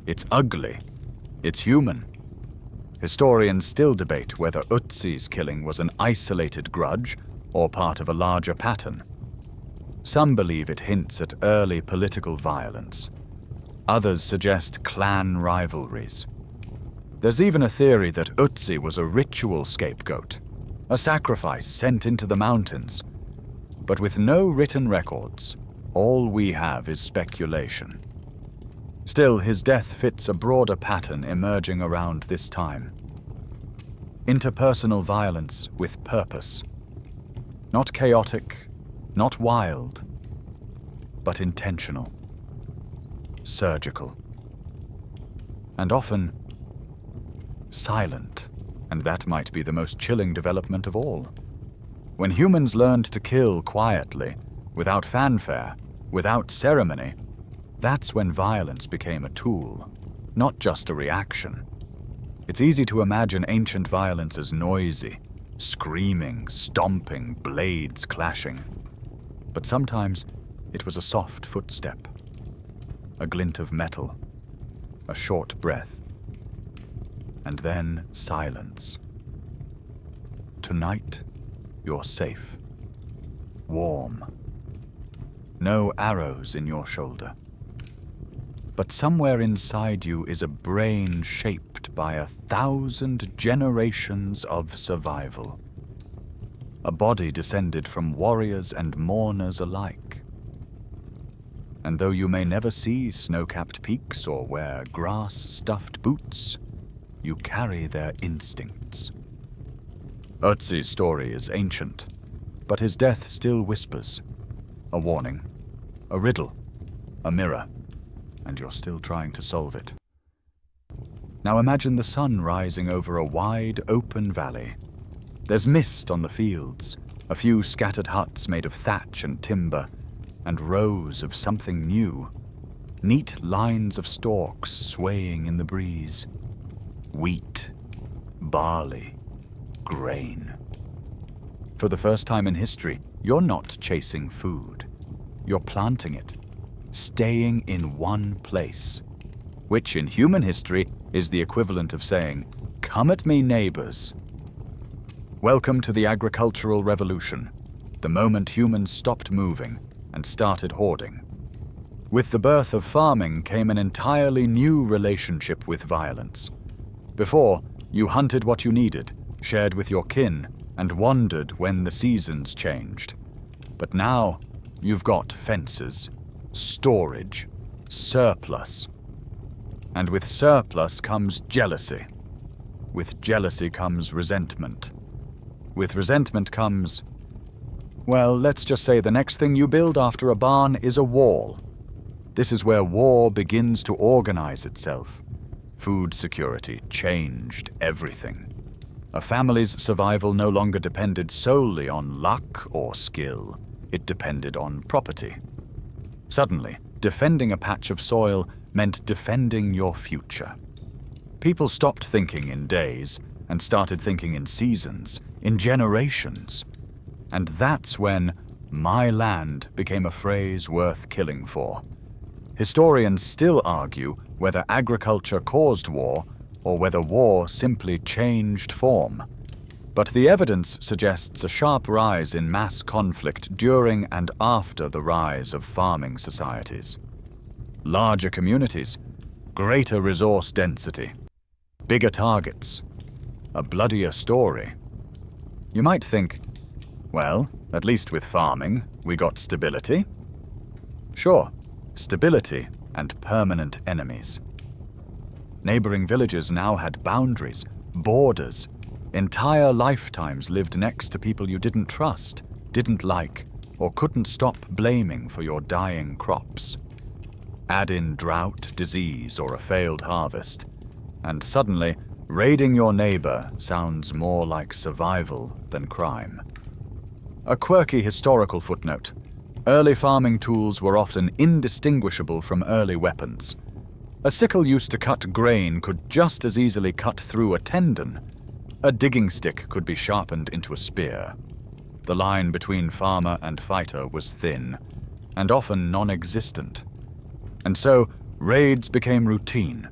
it's ugly, it's human. Historians still debate whether Ötzi's killing was an isolated grudge or part of a larger pattern. Some believe it hints at early political violence. Others suggest clan rivalries. There's even a theory that Ötzi was a ritual scapegoat, a sacrifice sent into the mountains. But with no written records, all we have is speculation. Still, his death fits a broader pattern emerging around this time. Interpersonal violence with purpose. Not chaotic, not wild, but intentional. Surgical. And often silent, and that might be the most chilling development of all. When humans learned to kill quietly, without fanfare, without ceremony, that's when violence became a tool, not just a reaction. It's easy to imagine ancient violence as noisy, screaming, stomping, blades clashing. But sometimes it was a soft footstep, a glint of metal, a short breath, and then silence. Tonight, you're safe, warm, no arrows in your shoulder. But somewhere inside you is a brain shaped by 1,000 generations of survival. A body descended from warriors and mourners alike. And though you may never see snow-capped peaks or wear grass-stuffed boots, you carry their instincts. Ötzi's story is ancient, but his death still whispers. A warning, a riddle, a mirror, and you're still trying to solve it. Now imagine the sun rising over a wide, open valley. There's mist on the fields, a few scattered huts made of thatch and timber, and rows of something new. Neat lines of stalks swaying in the breeze. Wheat, barley, grain. For the first time in history, you're not chasing food. You're planting it, staying in one place, which in human history is the equivalent of saying, "Come at me, neighbors." Welcome to the agricultural revolution, the moment humans stopped moving and started hoarding. With the birth of farming came an entirely new relationship with violence. Before, you hunted what you needed, shared with your kin, and wondered when the seasons changed. But now, you've got fences, storage, surplus. And with surplus comes jealousy. With jealousy comes resentment. With resentment comes, well, let's just say the next thing you build after a barn is a wall. This is where war begins to organize itself. Food security changed everything. A family's survival no longer depended solely on luck or skill. It depended on property. Suddenly, defending a patch of soil meant defending your future. People stopped thinking in days and started thinking in seasons, in generations. And that's when "my land" became a phrase worth killing for. Historians still argue whether agriculture caused war or whether war simply changed form. But the evidence suggests a sharp rise in mass conflict during and after the rise of farming societies. Larger communities, greater resource density, bigger targets, a bloodier story. You might think, well, at least with farming, we got stability. Sure, stability and permanent enemies. Neighboring villages now had boundaries, borders. Entire lifetimes lived next to people you didn't trust, didn't like, or couldn't stop blaming for your dying crops. Add in drought, disease, or a failed harvest, and suddenly, raiding your neighbor sounds more like survival than crime. A quirky historical footnote. Early farming tools were often indistinguishable from early weapons. A sickle used to cut grain could just as easily cut through a tendon. A digging stick could be sharpened into a spear. The line between farmer and fighter was thin, and often non-existent. And so, raids became routine.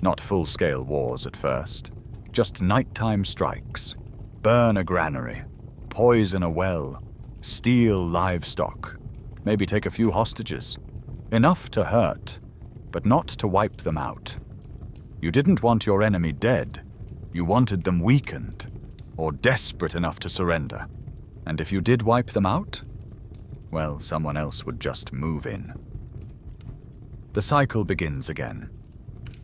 Not full-scale wars at first, just nighttime strikes. Burn a granary, poison a well, steal livestock, maybe take a few hostages. Enough to hurt, but not to wipe them out. You didn't want your enemy dead. You wanted them weakened, or desperate enough to surrender. And if you did wipe them out, well, someone else would just move in. The cycle begins again.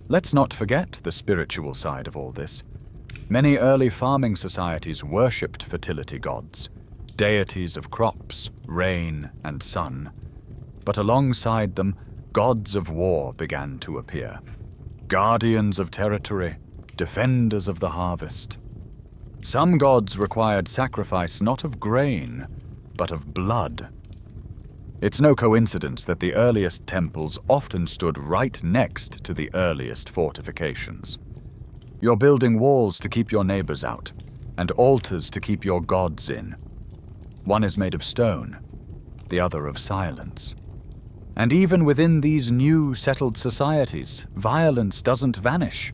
Let's not forget the spiritual side of all this. Many early farming societies worshipped fertility gods, deities of crops, rain, and sun. But alongside them, gods of war began to appear. Guardians of territory, defenders of the harvest. Some gods required sacrifice not of grain, but of blood. It's no coincidence that the earliest temples often stood right next to the earliest fortifications. You're building walls to keep your neighbors out, and altars to keep your gods in. One is made of stone, the other of silence. And even within these new settled societies, violence doesn't vanish.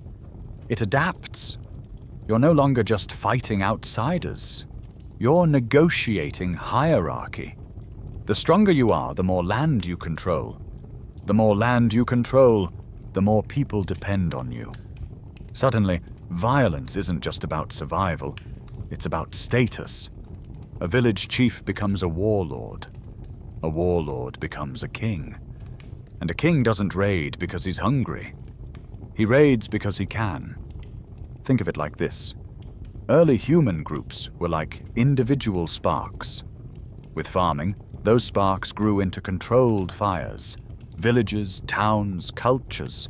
It adapts. You're no longer just fighting outsiders. You're negotiating hierarchy. The stronger you are, the more land you control. The more land you control, the more people depend on you. Suddenly, violence isn't just about survival. It's about status. A village chief becomes a warlord. A warlord becomes a king. And a king doesn't raid because he's hungry. He raids because he can. Think of it like this. Early human groups were like individual sparks. With farming, those sparks grew into controlled fires, villages, towns, cultures.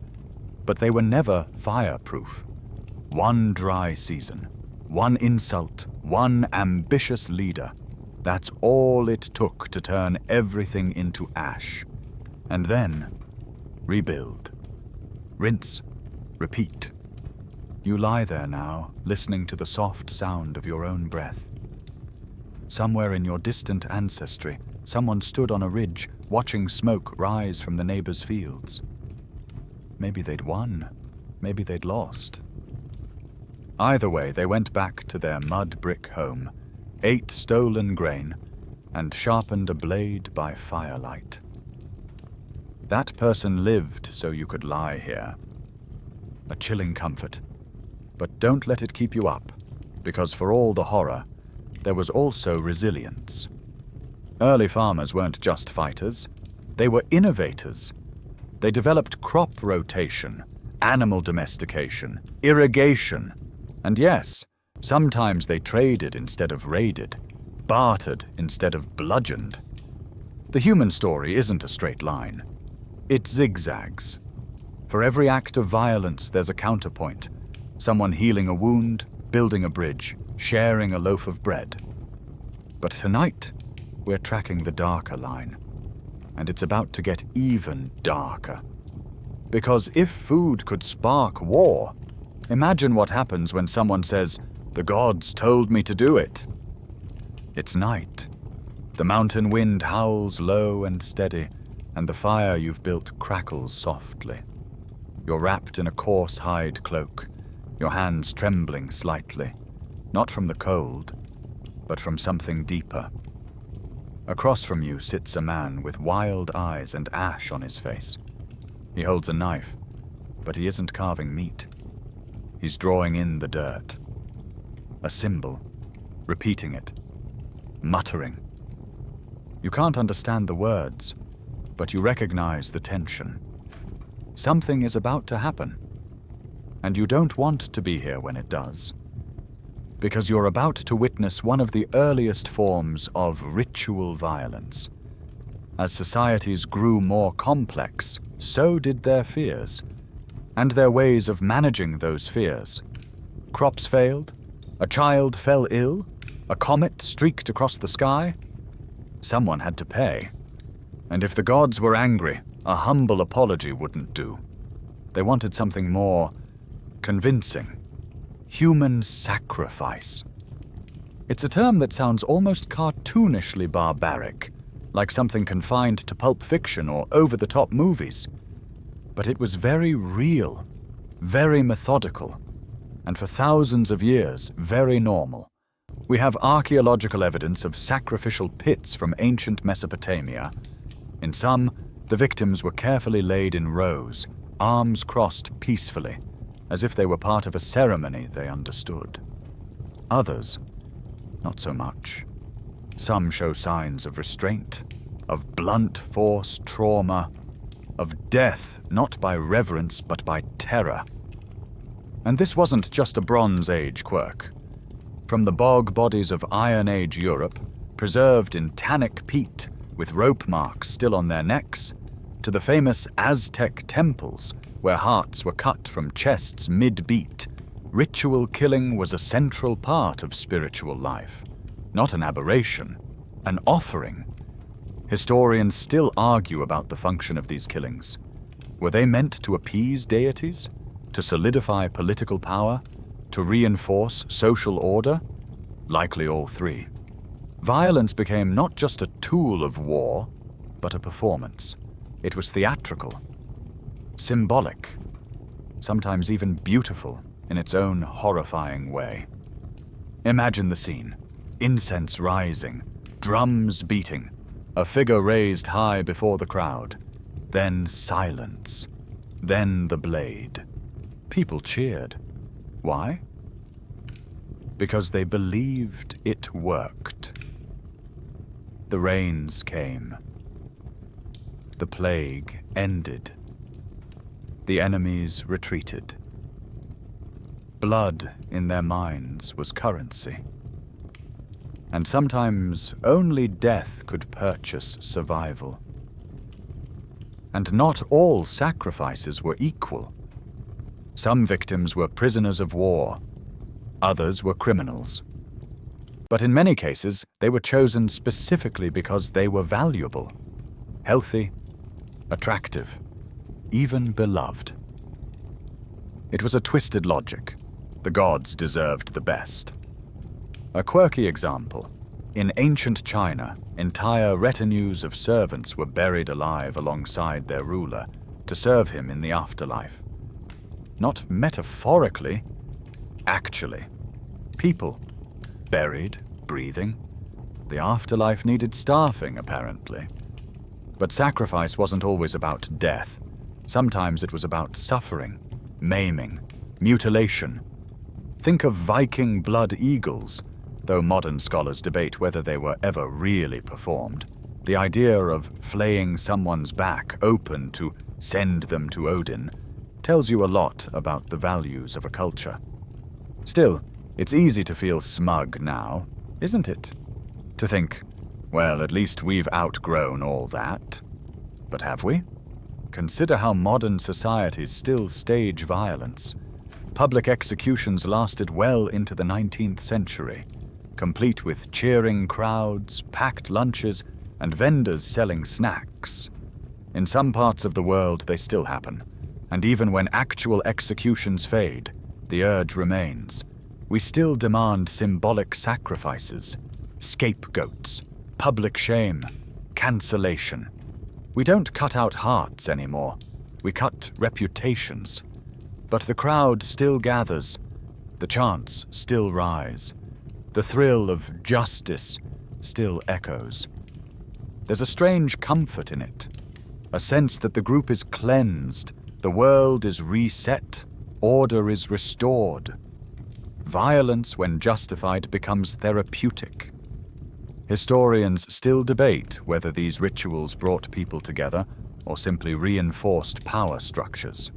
But they were never fireproof. One dry season, one insult, one ambitious leader. That's all it took to turn everything into ash. And then, rebuild. Rinse. Repeat. You lie there now, listening to the soft sound of your own breath. Somewhere in your distant ancestry, someone stood on a ridge, watching smoke rise from the neighbor's fields. Maybe they'd won. Maybe they'd lost. Either way, they went back to their mud brick home, ate stolen grain, and sharpened a blade by firelight. That person lived so you could lie here. A chilling comfort. But don't let it keep you up, because for all the horror, there was also resilience. Early farmers weren't just fighters, they were innovators. They developed crop rotation, animal domestication, irrigation, and yes, sometimes they traded instead of raided, bartered instead of bludgeoned. The human story isn't a straight line. It zigzags. For every act of violence, there's a counterpoint. Someone healing a wound, building a bridge, sharing a loaf of bread. But tonight, we're tracking the darker line. And it's about to get even darker. Because if food could spark war, imagine what happens when someone says, "The gods told me to do it." It's night. The mountain wind howls low and steady, and the fire you've built crackles softly. You're wrapped in a coarse hide cloak, your hands trembling slightly, not from the cold, but from something deeper. Across from you sits a man with wild eyes and ash on his face. He holds a knife, but he isn't carving meat. He's drawing in the dirt. A symbol, repeating it, muttering. You can't understand the words, but you recognize the tension. Something is about to happen, and you don't want to be here when it does, because you're about to witness one of the earliest forms of ritual violence. As societies grew more complex, so did their fears, and their ways of managing those fears. Crops failed, a child fell ill, a comet streaked across the sky. Someone had to pay. And if the gods were angry, a humble apology wouldn't do. They wanted something more convincing. Human sacrifice. It's a term that sounds almost cartoonishly barbaric, like something confined to pulp fiction or over-the-top movies. But it was very real, very methodical, and for thousands of years, very normal. We have archaeological evidence of sacrificial pits from ancient Mesopotamia. In some, the victims were carefully laid in rows, arms crossed peacefully, as if they were part of a ceremony they understood. Others, not so much. Some show signs of restraint, of blunt force trauma, of death not by reverence but by terror. And this wasn't just a Bronze Age quirk. From the bog bodies of Iron Age Europe, preserved in tannic peat with rope marks still on their necks, to the famous Aztec temples where hearts were cut from chests mid-beat, ritual killing was a central part of spiritual life. Not an aberration, an offering. Historians still argue about the function of these killings. Were they meant to appease deities? To solidify political power? To reinforce social order? Likely all three. Violence became not just a tool of war, but a performance. It was theatrical, symbolic, sometimes even beautiful in its own horrifying way. Imagine the scene. Incense rising, drums beating, a figure raised high before the crowd, then silence, then the blade. People cheered. Why? Because they believed it worked. The rains came. The plague ended. The enemies retreated. Blood in their minds was currency. And sometimes only death could purchase survival. And not all sacrifices were equal. Some victims were prisoners of war, others were criminals. But in many cases, they were chosen specifically because they were valuable, healthy, attractive, even beloved. It was a twisted logic. The gods deserved the best. A quirky example. In ancient China, entire retinues of servants were buried alive alongside their ruler, to serve him in the afterlife. Not metaphorically, actually. People, buried, breathing. The afterlife needed staffing, apparently. But sacrifice wasn't always about death. Sometimes it was about suffering, maiming, mutilation. Think of Viking blood eagles, though modern scholars debate whether they were ever really performed. The idea of flaying someone's back open to send them to Odin tells you a lot about the values of a culture. Still, it's easy to feel smug now, isn't it? To think, well, at least we've outgrown all that. But have we? Consider how modern societies still stage violence. Public executions lasted well into the 19th century, complete with cheering crowds, packed lunches, and vendors selling snacks. In some parts of the world they still happen, and even when actual executions fade, the urge remains. We still demand symbolic sacrifices, scapegoats, public shame, cancellation. We don't cut out hearts anymore, we cut reputations. But the crowd still gathers, the chants still rise, the thrill of justice still echoes. There's a strange comfort in it, a sense that the group is cleansed, the world is reset, order is restored. Violence, when justified, becomes therapeutic. Historians still debate whether these rituals brought people together or simply reinforced power structures.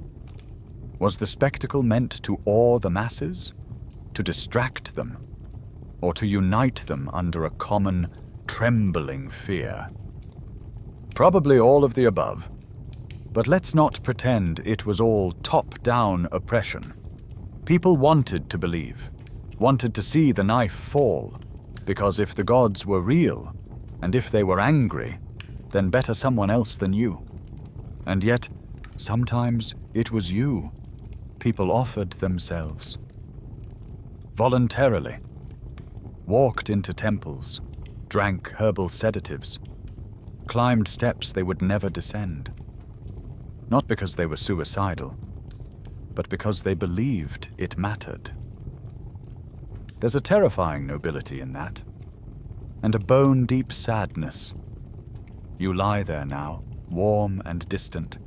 Was the spectacle meant to awe the masses, to distract them, or to unite them under a common, trembling fear? Probably all of the above, but let's not pretend it was all top-down oppression. People wanted to believe, wanted to see the knife fall, because if the gods were real, and if they were angry, then better someone else than you. And yet, sometimes it was you. People offered themselves. Voluntarily. Walked into temples, drank herbal sedatives, climbed steps they would never descend. Not because they were suicidal, but because they believed it mattered. There's a terrifying nobility in that, and a bone-deep sadness. You lie there now, warm and distant,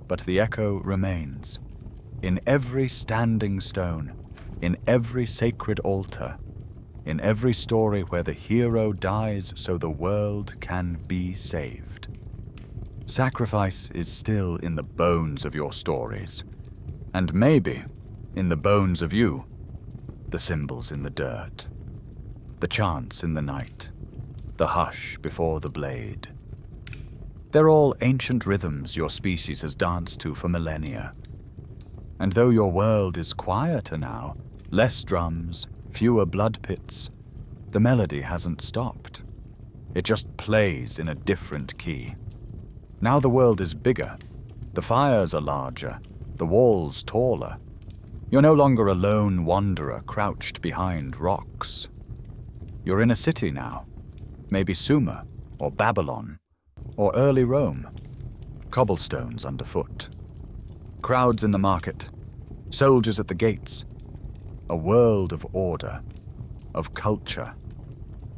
but the echo remains. In every standing stone, in every sacred altar, in every story where the hero dies so the world can be saved. Sacrifice is still in the bones of your stories, and maybe in the bones of you. The symbols in the dirt, the chants in the night, the hush before the blade. They're all ancient rhythms your species has danced to for millennia. And though your world is quieter now, less drums, fewer blood pits, the melody hasn't stopped. It just plays in a different key. Now the world is bigger, the fires are larger, the walls taller. You're no longer a lone wanderer crouched behind rocks. You're in a city now, maybe Sumer, or Babylon, or early Rome. Cobblestones underfoot. Crowds in the market, soldiers at the gates. A world of order, of culture,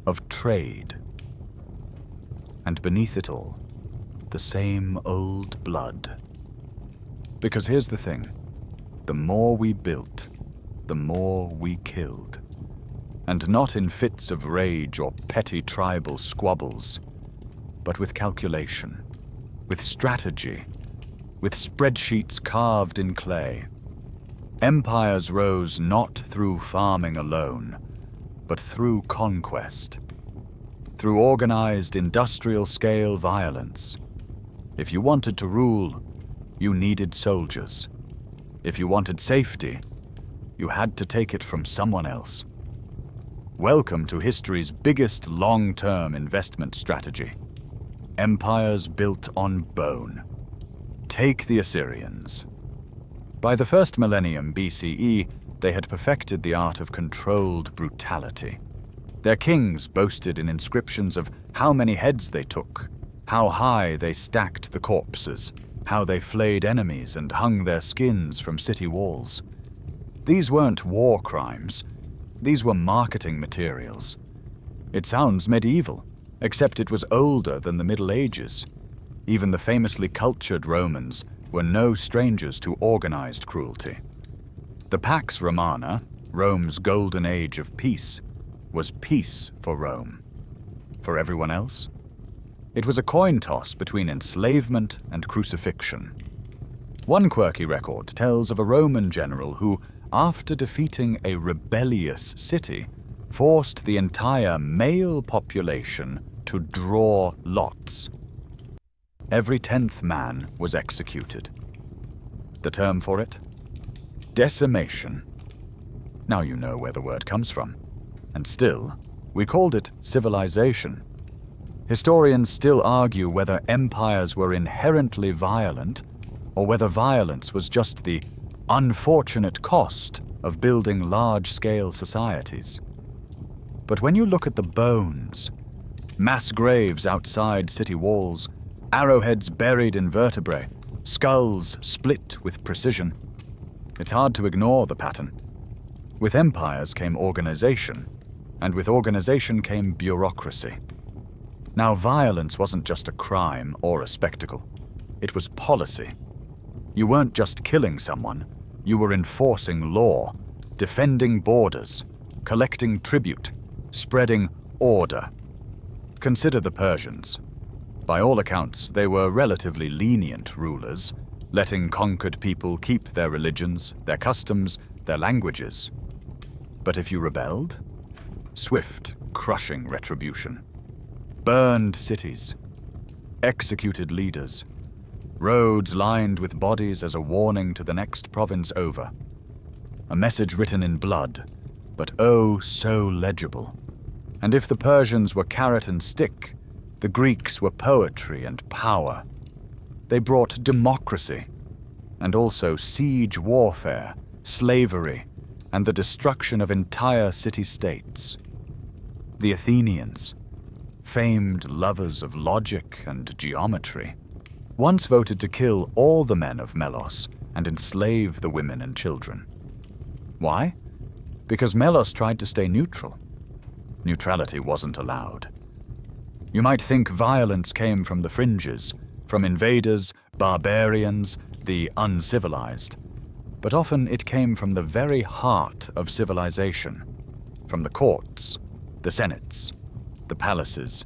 of trade. And beneath it all, the same old blood. Because here's the thing. The more we built, the more we killed. And not in fits of rage or petty tribal squabbles, but with calculation, with strategy, with spreadsheets carved in clay. Empires rose not through farming alone, but through conquest, through organized industrial-scale violence. If you wanted to rule, you needed soldiers. If you wanted safety, you had to take it from someone else. Welcome to history's biggest long-term investment strategy. Empires built on bone. Take the Assyrians. By the first millennium BCE, they had perfected the art of controlled brutality. Their kings boasted in inscriptions of how many heads they took, how high they stacked the corpses, how they flayed enemies and hung their skins from city walls. These weren't war crimes. These were marketing materials. It sounds medieval, except it was older than the Middle Ages. Even the famously cultured Romans were no strangers to organized cruelty. The Pax Romana, Rome's golden age of peace, was peace for Rome. For everyone else, it was a coin toss between enslavement and crucifixion. One quirky record tells of a Roman general who, after defeating a rebellious city, forced the entire male population to draw lots. Every 10th man was executed. The term for it? Decimation. Now you know where the word comes from. And still, we called it civilization. Historians still argue whether empires were inherently violent, or whether violence was just the unfortunate cost of building large-scale societies. But when you look at the bones, mass graves outside city walls, arrowheads buried in vertebrae, skulls split with precision, it's hard to ignore the pattern. With empires came organization, and with organization came bureaucracy. Now, violence wasn't just a crime or a spectacle. It was policy. You weren't just killing someone, you were enforcing law, defending borders, collecting tribute, spreading order. Consider the Persians. By all accounts, they were relatively lenient rulers, letting conquered people keep their religions, their customs, their languages. But if you rebelled, swift, crushing retribution. Burned cities, executed leaders, roads lined with bodies as a warning to the next province over. A message written in blood, but oh so legible. And if the Persians were carrot and stick, the Greeks were poetry and power. They brought democracy, and also siege warfare, slavery, and the destruction of entire city-states. The Athenians, famed lovers of logic and geometry, once voted to kill all the men of Melos and enslave the women and children. Why? Because Melos tried to stay neutral. Neutrality wasn't allowed. You might think violence came from the fringes, from invaders, barbarians, the uncivilized, but often it came from the very heart of civilization, from the courts, the senates, the palaces.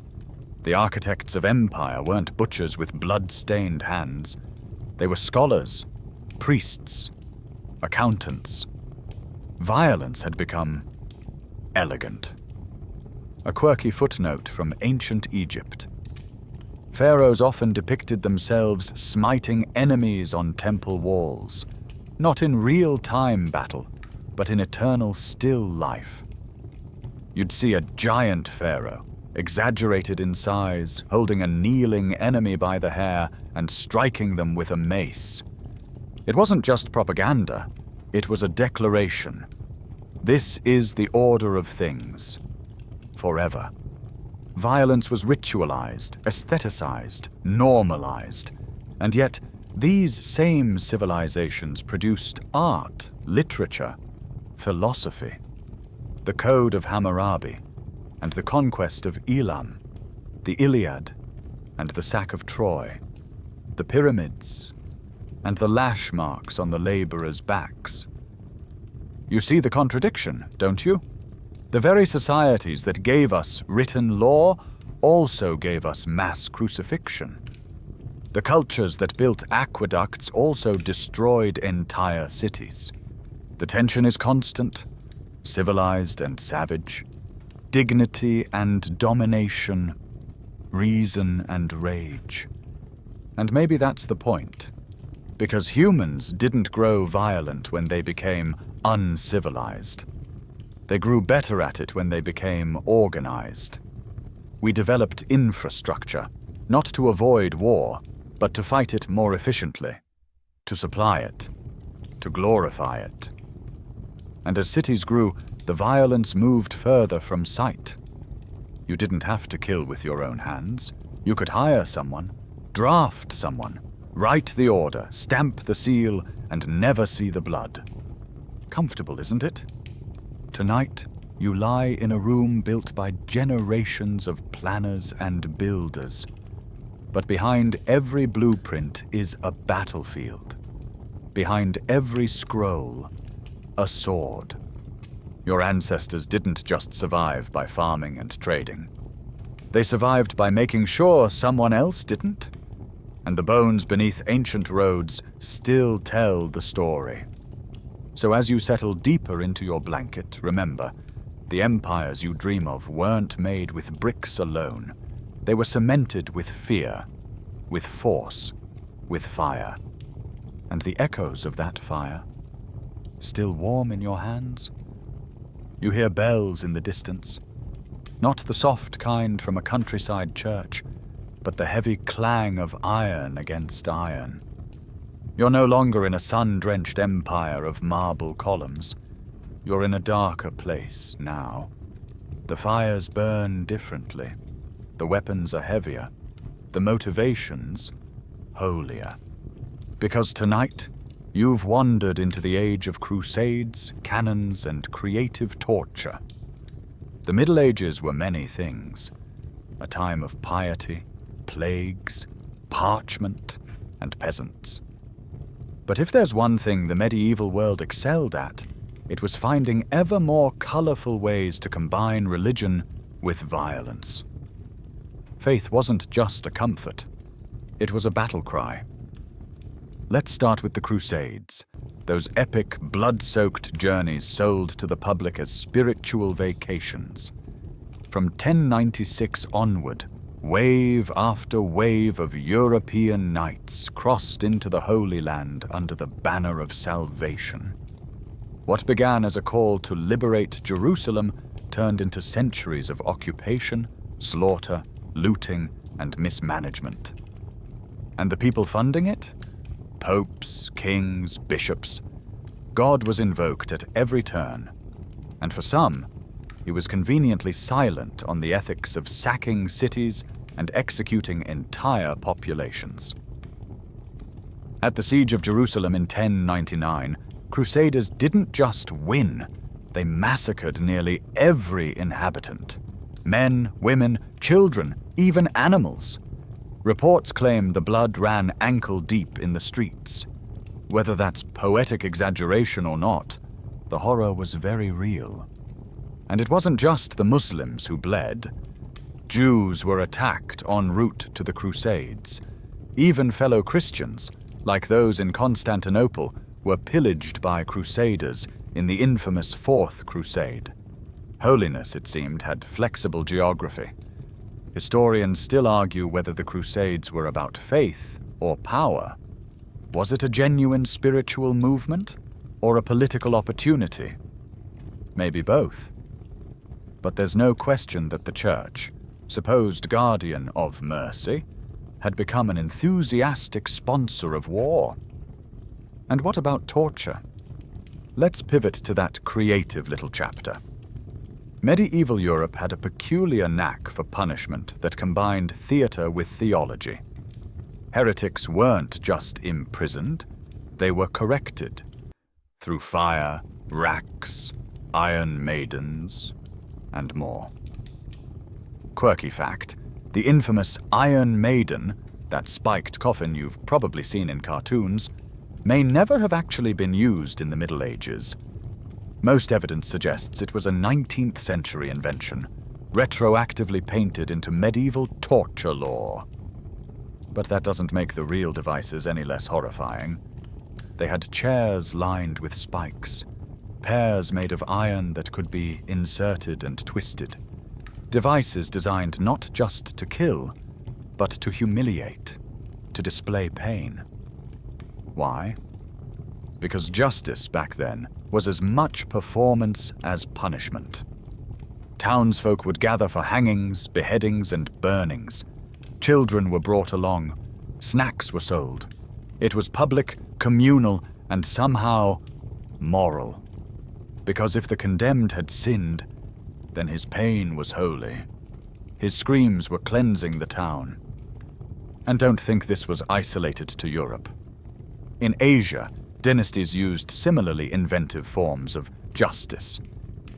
The architects of empire weren't butchers with blood-stained hands. They were scholars, priests, accountants. Violence had become elegant. A quirky footnote from ancient Egypt. Pharaohs often depicted themselves smiting enemies on temple walls, not in real-time battle, but in eternal still life. You'd see a giant pharaoh, exaggerated in size, holding a kneeling enemy by the hair and striking them with a mace. It wasn't just propaganda, it was a declaration. This is the order of things. Forever. Violence was ritualized, aestheticized, normalized, and yet these same civilizations produced art, literature, philosophy. The Code of Hammurabi, and the conquest of Elam, the Iliad, and the sack of Troy, the pyramids, and the lash marks on the laborers' backs. You see the contradiction, don't you? The very societies that gave us written law also gave us mass crucifixion. The cultures that built aqueducts also destroyed entire cities. The tension is constant, civilized and savage, dignity and domination, reason and rage. And maybe that's the point, because humans didn't grow violent when they became uncivilized. They grew better at it when they became organized. We developed infrastructure, not to avoid war, but to fight it more efficiently, to supply it, to glorify it. And as cities grew, the violence moved further from sight. You didn't have to kill with your own hands. You could hire someone, draft someone, Write the order, stamp the seal, and never see the blood. Comfortable, isn't it? Tonight, you lie in a room built by generations of planners and builders. But behind every blueprint is a battlefield. Behind every scroll, a sword. Your ancestors didn't just survive by farming and trading. They survived by making sure someone else didn't. And the bones beneath ancient roads still tell the story. So as you settle deeper into your blanket, remember, the empires you dream of weren't made with bricks alone. They were cemented with fear, with force, with fire. And the echoes of that fire, still warm in your hands? You hear bells in the distance, not the soft kind from a countryside church, but the heavy clang of iron against iron. You're no longer in a sun-drenched empire of marble columns. You're in a darker place now. The fires burn differently. The weapons are heavier. The motivations holier. Because tonight, you've wandered into the age of crusades, cannons, and creative torture. The Middle Ages were many things. A time of piety, plagues, parchment, and peasants. But if there's one thing the medieval world excelled at, it was finding ever more colorful ways to combine religion with violence. Faith wasn't just a comfort. It was a battle cry. Let's start with the Crusades, those epic, blood-soaked journeys sold to the public as spiritual vacations. From 1096 onward, wave after wave of European knights crossed into the Holy Land under the banner of salvation. What began as a call to liberate Jerusalem turned into centuries of occupation, slaughter, looting, and mismanagement. And the people funding it? Popes, kings, bishops. God was invoked at every turn. And for some, he was conveniently silent on the ethics of sacking cities and executing entire populations. At the Siege of Jerusalem in 1099, Crusaders didn't just win, they massacred nearly every inhabitant. Men, women, children, even animals. Reports claim the blood ran ankle-deep in the streets. Whether that's poetic exaggeration or not, the horror was very real. And it wasn't just the Muslims who bled. Jews were attacked en route to the Crusades. Even fellow Christians, like those in Constantinople, were pillaged by Crusaders in the infamous Fourth Crusade. Holiness, it seemed, had flexible geography. Historians still argue whether the Crusades were about faith or power. Was it a genuine spiritual movement or a political opportunity? Maybe both. But there's no question that the Church, supposed guardian of mercy, had become an enthusiastic sponsor of war. And what about torture? Let's pivot to that creative little chapter. Medieval Europe had a peculiar knack for punishment that combined theater with theology. Heretics weren't just imprisoned, they were corrected through fire, racks, iron maidens, and more. Quirky fact, the infamous Iron Maiden, that spiked coffin you've probably seen in cartoons, may never have actually been used in the Middle Ages. Most evidence suggests it was a 19th century invention, retroactively painted into medieval torture lore. But that doesn't make the real devices any less horrifying. They had chairs lined with spikes, pears made of iron that could be inserted and twisted. Devices designed not just to kill, but to humiliate, to display pain. Why? Because justice back then was as much performance as punishment. Townsfolk would gather for hangings, beheadings, and burnings. Children were brought along. Snacks were sold. It was public, communal, and somehow moral. Because if the condemned had sinned, then his pain was holy. His screams were cleansing the town. And don't think this was isolated to Europe. In Asia, dynasties used similarly inventive forms of justice.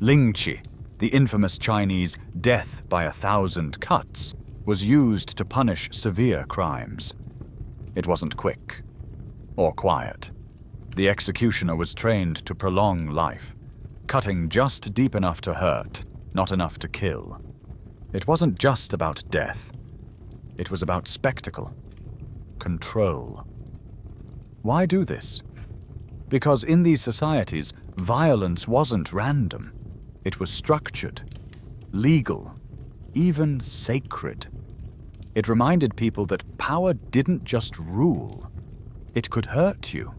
Lingqi, the infamous Chinese death by 1,000 cuts, was used to punish severe crimes. It wasn't quick or quiet. The executioner was trained to prolong life, cutting just deep enough to hurt, not enough to kill. It wasn't just about death. It was about spectacle, control. Why do this? Because in these societies, violence wasn't random. It was structured, legal, even sacred. It reminded people that power didn't just rule. It could hurt you.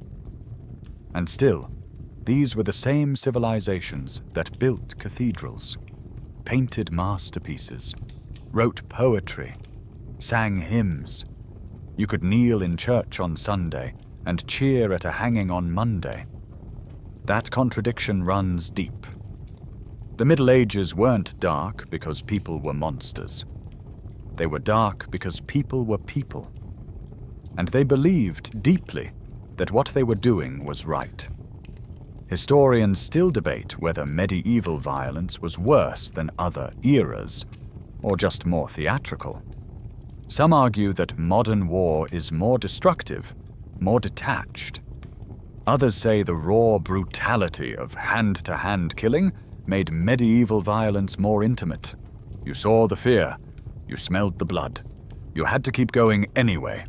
And still, these were the same civilizations that built cathedrals, painted masterpieces, wrote poetry, sang hymns. You could kneel in church on Sunday and cheer at a hanging on Monday. That contradiction runs deep. The Middle Ages weren't dark because people were monsters. They were dark because people were people. And they believed deeply that what they were doing was right. Historians still debate whether medieval violence was worse than other eras, or just more theatrical. Some argue that modern war is more destructive, more detached. Others say the raw brutality of hand-to-hand killing made medieval violence more intimate. You saw the fear, you smelled the blood. You had to keep going anyway.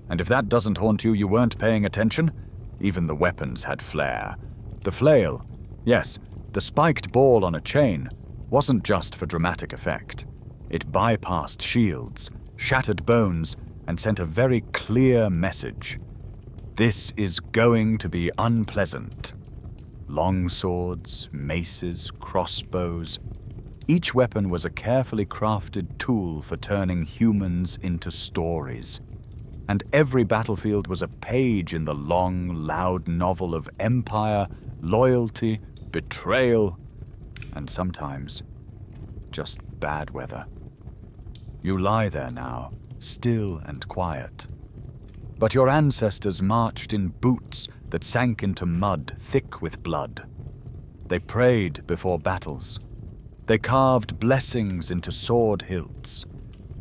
And if that doesn't haunt you, you weren't paying attention. Even the weapons had flair. The flail, yes, the spiked ball on a chain, wasn't just for dramatic effect. It bypassed shields, shattered bones, and sent a very clear message. This is going to be unpleasant. Long swords, maces, crossbows. Each weapon was a carefully crafted tool for turning humans into stories. And every battlefield was a page in the long, loud novel of empire, loyalty, betrayal, and sometimes just bad weather. You lie there now, still and quiet. But your ancestors marched in boots that sank into mud thick with blood. They prayed before battles. They carved blessings into sword hilts.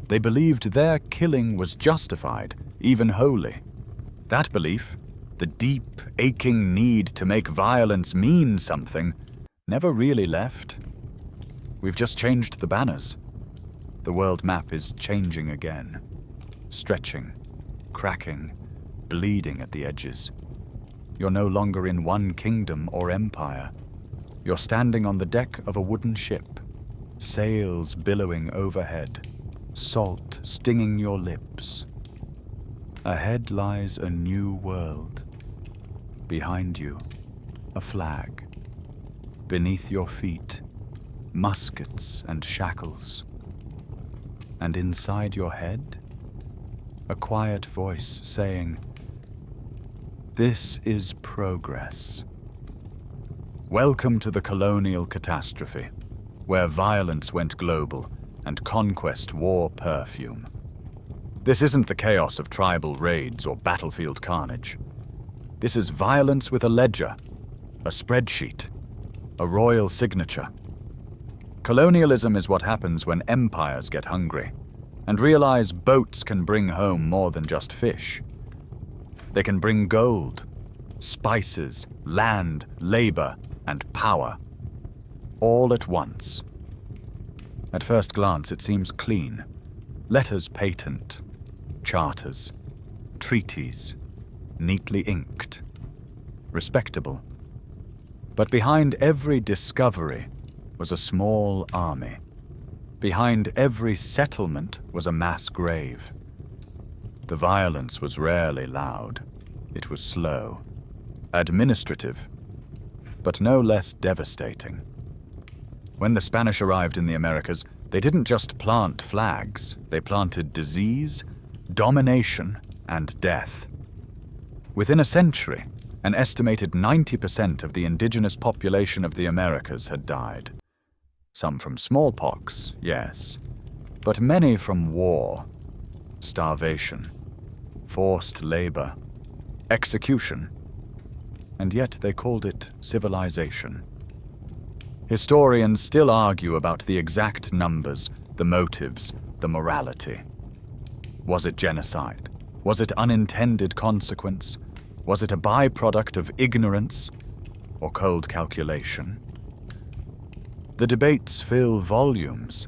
They believed their killing was justified, even holy. That belief, the deep, aching need to make violence mean something, never really left. We've just changed the banners. The world map is changing again, stretching, cracking, bleeding at the edges. You're no longer in one kingdom or empire. You're standing on the deck of a wooden ship, sails billowing overhead, salt stinging your lips. Ahead lies a new world. Behind you, a flag. Beneath your feet, muskets and shackles. And inside your head, a quiet voice saying, "This is progress." Welcome to the colonial catastrophe, where violence went global and conquest wore perfume. This isn't the chaos of tribal raids or battlefield carnage. This is violence with a ledger, a spreadsheet, a royal signature. Colonialism is what happens when empires get hungry and realize boats can bring home more than just fish. They can bring gold, spices, land, labor, and power, all at once. At first glance, it seems clean. Letters patent, charters, treaties, neatly inked, respectable. But behind every discovery was a small army. Behind every settlement was a mass grave. The violence was rarely loud. It was slow, administrative, but no less devastating. When the Spanish arrived in the Americas, they didn't just plant flags. They planted disease, domination, and death. Within a century, an estimated 90% of the indigenous population of the Americas had died. Some from smallpox, yes, but many from war, starvation, forced labor, execution, and yet they called it civilization. Historians still argue about the exact numbers, the motives, the morality. Was it genocide? Was it unintended consequence? Was it a byproduct of ignorance or cold calculation? The debates fill volumes,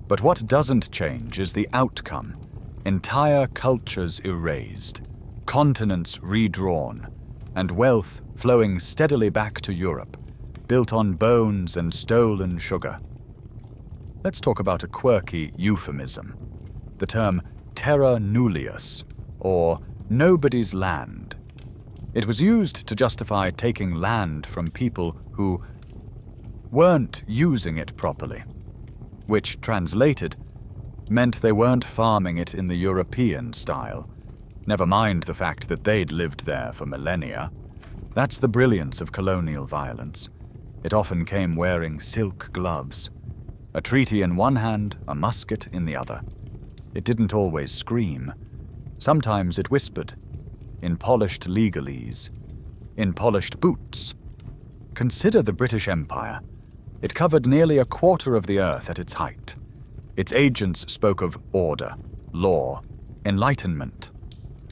but what doesn't change is the outcome. Entire cultures erased, continents redrawn, and wealth flowing steadily back to Europe, built on bones and stolen sugar. Let's talk about a quirky euphemism, the term terra nullius, or nobody's land. It was used to justify taking land from people who weren't using it properly, which, translated, meant they weren't farming it in the European style. Never mind the fact that they'd lived there for millennia. That's the brilliance of colonial violence. It often came wearing silk gloves, a treaty in one hand, a musket in the other. It didn't always scream. Sometimes it whispered, in polished legalese, in polished boots. Consider the British Empire. It covered nearly a quarter of the earth at its height. Its agents spoke of order, law, enlightenment.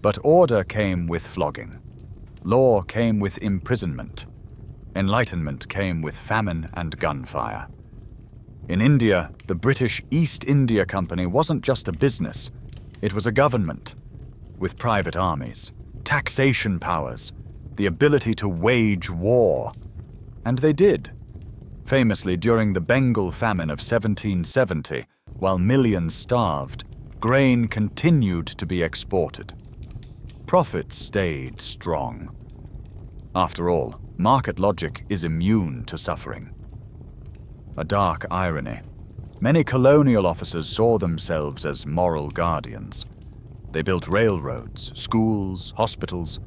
But order came with flogging. Law came with imprisonment. Enlightenment came with famine and gunfire. In India, the British East India Company wasn't just a business. It was a government, with private armies, taxation powers, the ability to wage war. And they did. Famously, during the Bengal famine of 1770, while millions starved, grain continued to be exported. Profits stayed strong. After all, market logic is immune to suffering. A dark irony. Many colonial officers saw themselves as moral guardians. They built railroads, schools, hospitals,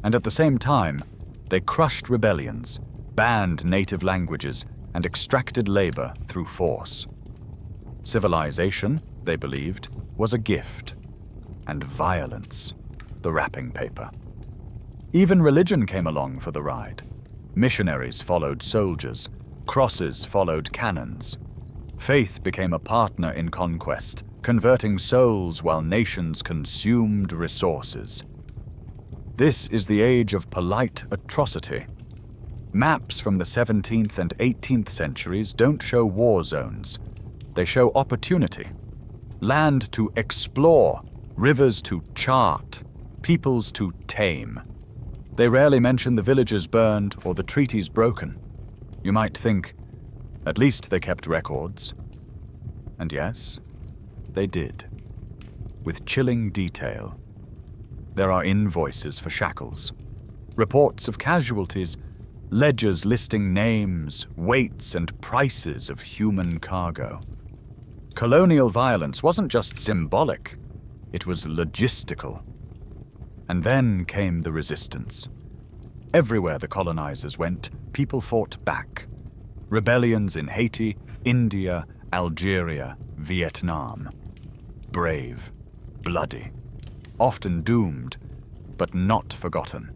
and at the same time, they crushed rebellions, banned native languages, and extracted labor through force. Civilization, they believed, was a gift, and violence, the wrapping paper. Even religion came along for the ride. Missionaries followed soldiers, crosses followed cannons. Faith became a partner in conquest, converting souls while nations consumed resources. This is the age of polite atrocity. Maps from the 17th and 18th centuries don't show war zones. They show opportunity. Land to explore, rivers to chart, peoples to tame. They rarely mention the villages burned or the treaties broken. You might think, at least they kept records. And yes, they did. With chilling detail. There are invoices for shackles, reports of casualties, ledgers listing names, weights, and prices of human cargo. Colonial violence wasn't just symbolic, it was logistical. And then came the resistance. Everywhere the colonizers went, people fought back. Rebellions in Haiti, India, Algeria, Vietnam. Brave, bloody, often doomed, but not forgotten.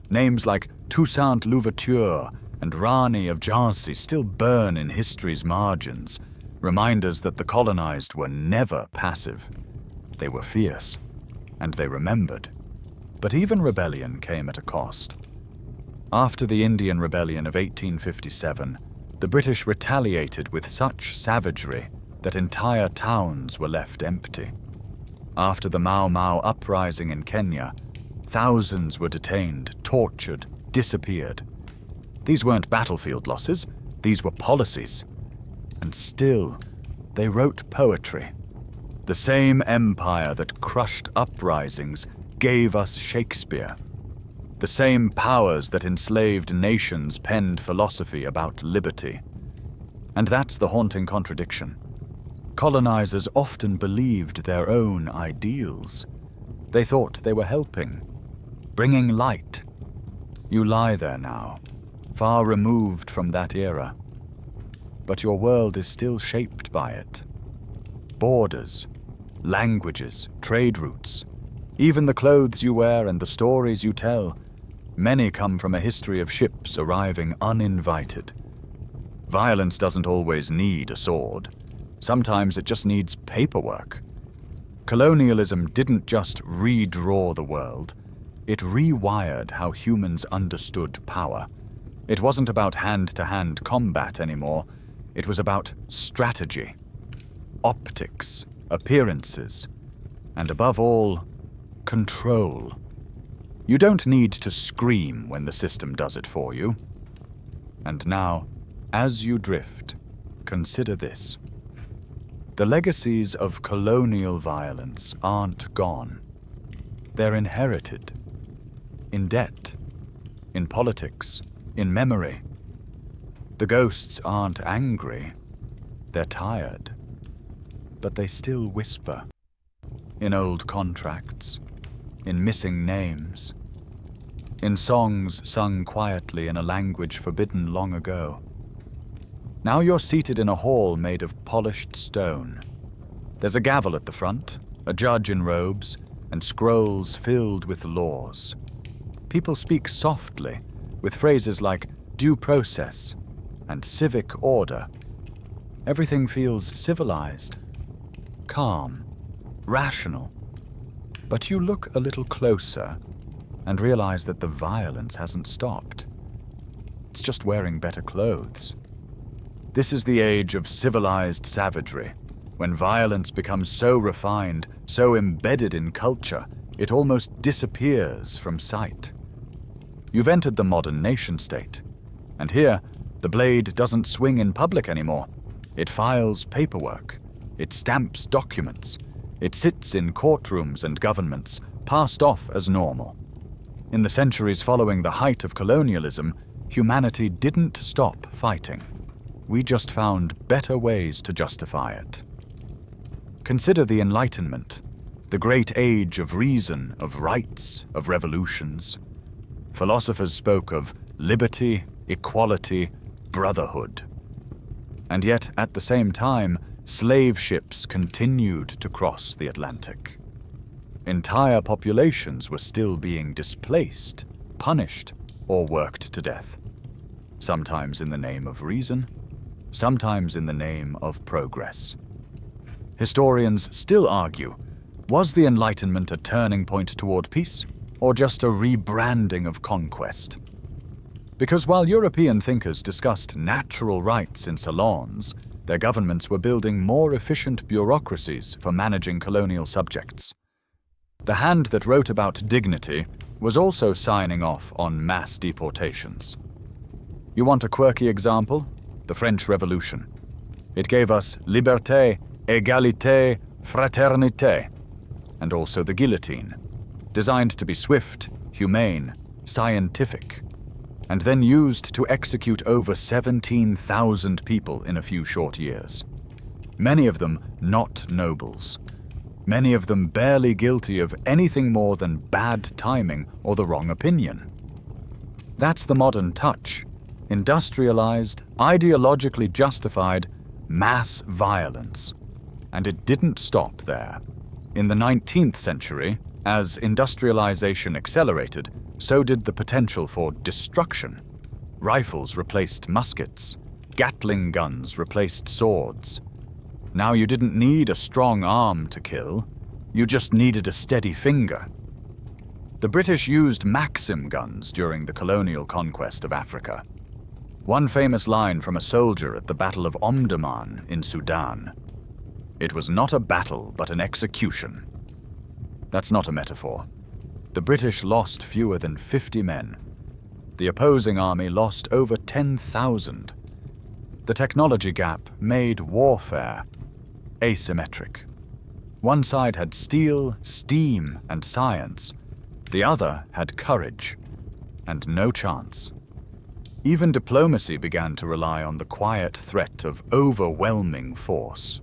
Names like Toussaint Louverture and Rani of Jhansi still burn in history's margins, reminders that the colonized were never passive. They were fierce, and they remembered. But even rebellion came at a cost. After the Indian Rebellion of 1857, the British retaliated with such savagery that entire towns were left empty. After the Mau Mau uprising in Kenya, thousands were detained, tortured, disappeared. These weren't battlefield losses, these were policies. And still, they wrote poetry. The same empire that crushed uprisings gave us Shakespeare. The same powers that enslaved nations penned philosophy about liberty. And that's the haunting contradiction. Colonizers often believed their own ideals. They thought they were helping, bringing light. You lie there now, far removed from that era. But your world is still shaped by it. Borders, languages, trade routes. Even the clothes you wear and the stories you tell, many come from a history of ships arriving uninvited. Violence doesn't always need a sword. Sometimes it just needs paperwork. Colonialism didn't just redraw the world. It rewired how humans understood power. It wasn't about hand-to-hand combat anymore. It was about strategy, optics, appearances, and above all, control. You don't need to scream when the system does it for you. And now, as you drift, consider this. The legacies of colonial violence aren't gone. They're inherited. In debt, in politics, in memory. The ghosts aren't angry. They're tired. But they still whisper. In old contracts, in missing names, in songs sung quietly in a language forbidden long ago. Now you're seated in a hall made of polished stone. There's a gavel at the front, a judge in robes, and scrolls filled with laws. People speak softly, with phrases like due process and civic order. Everything feels civilized, calm, rational. But you look a little closer and realize that the violence hasn't stopped. It's just wearing better clothes. This is the age of civilized savagery, when violence becomes so refined, so embedded in culture, it almost disappears from sight. You've entered the modern nation-state, and here, the blade doesn't swing in public anymore. It files paperwork, it stamps documents, it sits in courtrooms and governments, passed off as normal. In the centuries following the height of colonialism, humanity didn't stop fighting. We just found better ways to justify it. Consider the Enlightenment, the great age of reason, of rights, of revolutions. Philosophers spoke of liberty, equality, brotherhood. And yet, at the same time, slave ships continued to cross the Atlantic. Entire populations were still being displaced, punished, or worked to death. Sometimes in the name of reason, sometimes in the name of progress. Historians still argue, was the Enlightenment a turning point toward peace, or just a rebranding of conquest? Because while European thinkers discussed natural rights in salons, their governments were building more efficient bureaucracies for managing colonial subjects. The hand that wrote about dignity was also signing off on mass deportations. You want a quirky example? The French Revolution. It gave us liberté, égalité, fraternité, and also the guillotine, designed to be swift, humane, scientific, and then used to execute over 17,000 people in a few short years. Many of them not nobles. Many of them barely guilty of anything more than bad timing or the wrong opinion. That's the modern touch. Industrialized, ideologically justified, mass violence. And it didn't stop there. In the 19th century, as industrialization accelerated, so did the potential for destruction. Rifles replaced muskets. Gatling guns replaced swords. Now you didn't need a strong arm to kill. You just needed a steady finger. The British used Maxim guns during the colonial conquest of Africa. One famous line from a soldier at the Battle of Omdurman in Sudan. It was not a battle, but an execution. That's not a metaphor. The British lost fewer than 50 men. The opposing army lost over 10,000. The technology gap made warfare asymmetric. One side had steel, steam, and science. The other had courage and no chance. Even diplomacy began to rely on the quiet threat of overwhelming force.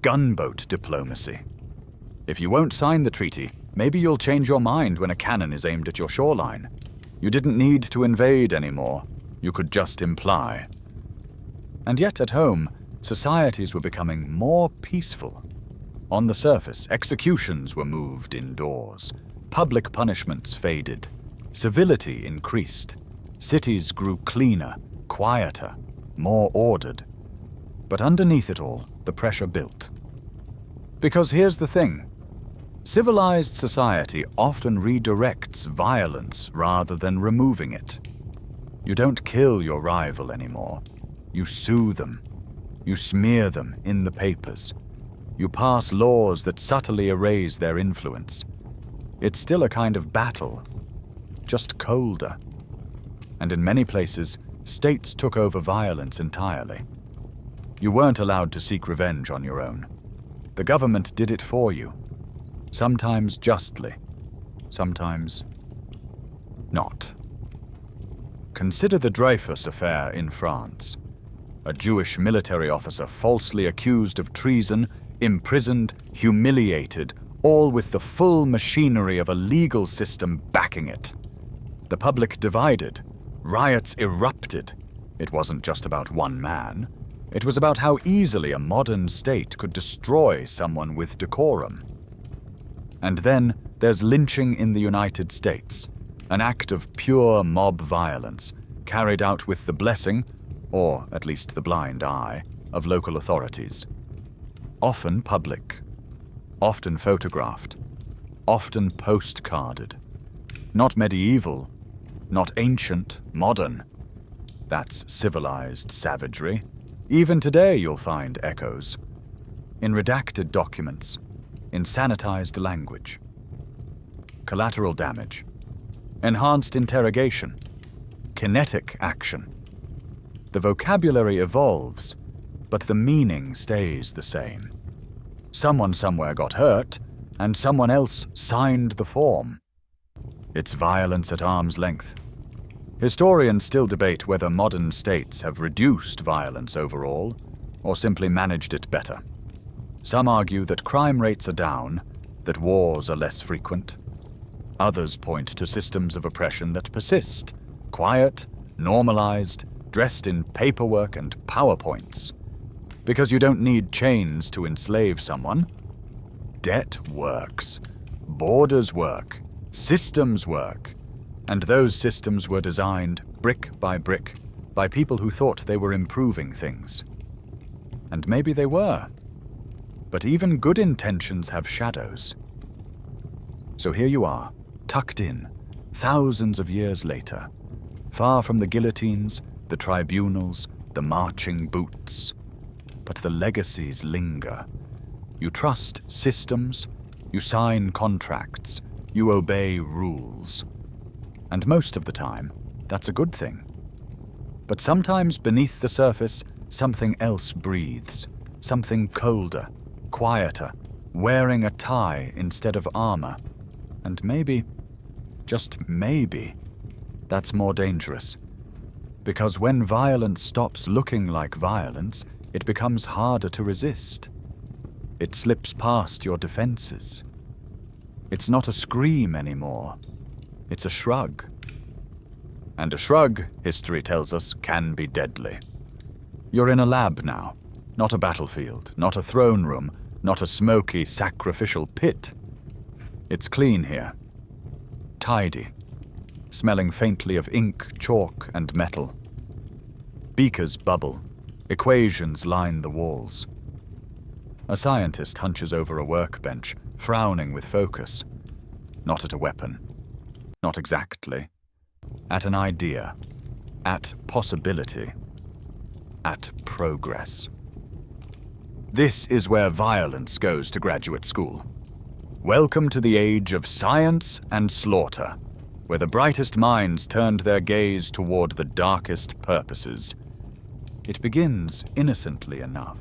Gunboat diplomacy. If you won't sign the treaty, maybe you'll change your mind when a cannon is aimed at your shoreline. You didn't need to invade anymore. You could just imply. And yet at home, societies were becoming more peaceful. On the surface, executions were moved indoors. Public punishments faded. Civility increased. Cities grew cleaner, quieter, more ordered. But underneath it all, the pressure built. Because here's the thing. Civilized society often redirects violence rather than removing it. You don't kill your rival anymore. You sue them. You smear them in the papers. You pass laws that subtly erase their influence. It's still a kind of battle, just colder. And in many places, states took over violence entirely. You weren't allowed to seek revenge on your own. The government did it for you. Sometimes justly, sometimes not. Consider the Dreyfus affair in France. A Jewish military officer falsely accused of treason, imprisoned, humiliated, all with the full machinery of a legal system backing it. The public divided. Riots erupted. It wasn't just about one man. It was about how easily a modern state could destroy someone with decorum. And then there's lynching in the United States, an act of pure mob violence carried out with the blessing, or at least the blind eye, of local authorities. Often public, often photographed, often postcarded. Not medieval, not ancient, modern. That's civilized savagery. Even today you'll find echoes. In redacted documents, in sanitized language. Collateral damage. Enhanced interrogation. Kinetic action. The vocabulary evolves, but the meaning stays the same. Someone somewhere got hurt, and someone else signed the form. It's violence at arm's length. Historians still debate whether modern states have reduced violence overall, or simply managed it better. Some argue that crime rates are down, that wars are less frequent. Others point to systems of oppression that persist, quiet, normalized, dressed in paperwork and PowerPoints. Because you don't need chains to enslave someone. Debt works. Borders work. Systems work. And those systems were designed, brick, by people who thought they were improving things. And maybe they were. But even good intentions have shadows. So here you are, tucked in, thousands of years later, far from the guillotines, the tribunals, the marching boots. But the legacies linger. You trust systems, you sign contracts, you obey rules. And most of the time, that's a good thing. But sometimes beneath the surface, something else breathes, something colder, quieter, wearing a tie instead of armor. And maybe, just maybe, that's more dangerous. Because when violence stops looking like violence, it becomes harder to resist. It slips past your defenses. It's not a scream anymore. It's a shrug. And a shrug, history tells us, can be deadly. You're in a lab now, not a battlefield, not a throne room, not a smoky, sacrificial pit. It's clean here. Tidy. Smelling faintly of ink, chalk, and metal. Beakers bubble. Equations line the walls. A scientist hunches over a workbench, frowning with focus. Not at a weapon. Not exactly. At an idea. At possibility. At progress. This is where violence goes to graduate school. Welcome to the age of science and slaughter, where the brightest minds turned their gaze toward the darkest purposes. It begins innocently enough.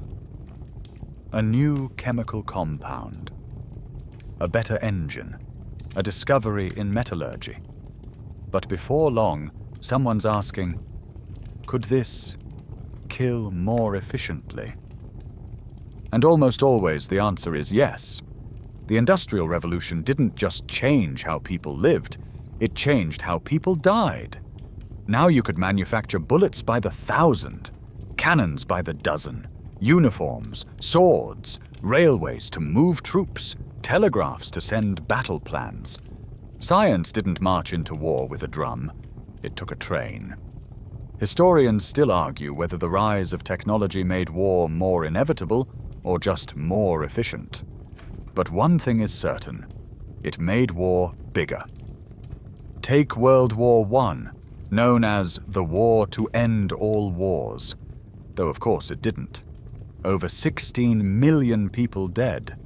A new chemical compound. A better engine. A discovery in metallurgy. But before long, someone's asking, could this kill more efficiently? And almost always the answer is yes. The Industrial Revolution didn't just change how people lived, it changed how people died. Now you could manufacture bullets by the thousand, cannons by the dozen, uniforms, swords, railways to move troops, telegraphs to send battle plans. Science didn't march into war with a drum. It took a train. Historians still argue whether the rise of technology made war more inevitable or just more efficient. But one thing is certain: it made war bigger. Take World War I, known as the war to end all wars, though of course it didn't. Over 16 million people dead,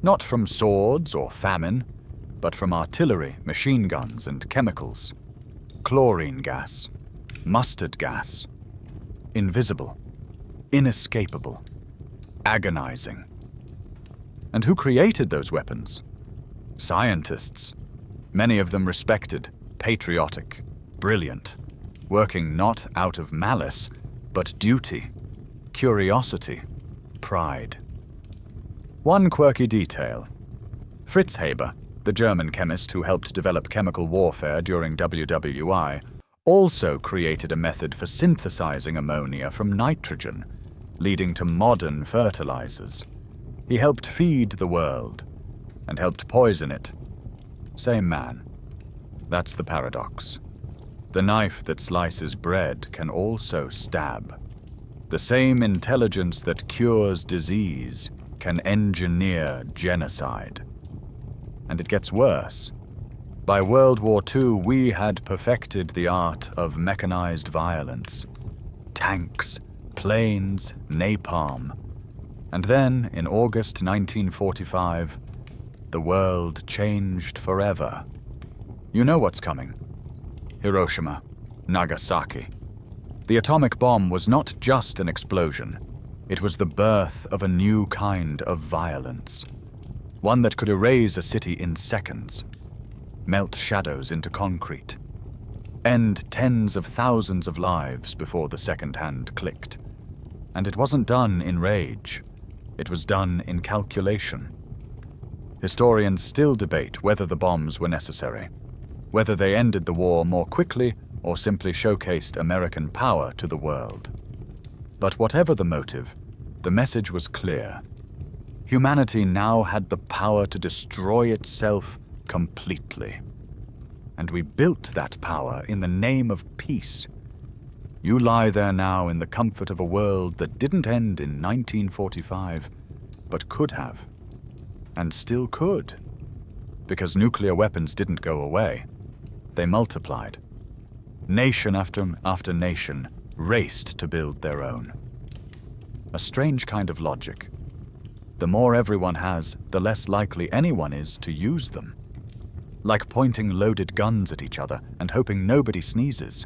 not from swords or famine, but from artillery, machine guns, and chemicals. Chlorine gas, mustard gas. Invisible, inescapable, agonizing. And who created those weapons? Scientists. Many of them respected, patriotic, brilliant, working not out of malice, but duty, curiosity, pride. One quirky detail. Fritz Haber, the German chemist who helped develop chemical warfare during WWI, also created a method for synthesizing ammonia from nitrogen, leading to modern fertilizers. He helped feed the world, and helped poison it. Same man. That's the paradox. The knife that slices bread can also stab. The same intelligence that cures disease can engineer genocide. And it gets worse. By World War II, we had perfected the art of mechanized violence. Tanks, planes, napalm. And then, in August 1945, the world changed forever. You know what's coming. Hiroshima, Nagasaki. The atomic bomb was not just an explosion. It was the birth of a new kind of violence. One that could erase a city in seconds, melt shadows into concrete, end tens of thousands of lives before the second hand clicked. And it wasn't done in rage. It was done in calculation. Historians still debate whether the bombs were necessary, whether they ended the war more quickly or simply showcased American power to the world. But whatever the motive, the message was clear. Humanity now had the power to destroy itself completely. And we built that power in the name of peace. You lie there now in the comfort of a world that didn't end in 1945, but could have. And still could. Because nuclear weapons didn't go away. They multiplied. Nation after nation raced to build their own. A strange kind of logic. The more everyone has, the less likely anyone is to use them. Like pointing loaded guns at each other and hoping nobody sneezes.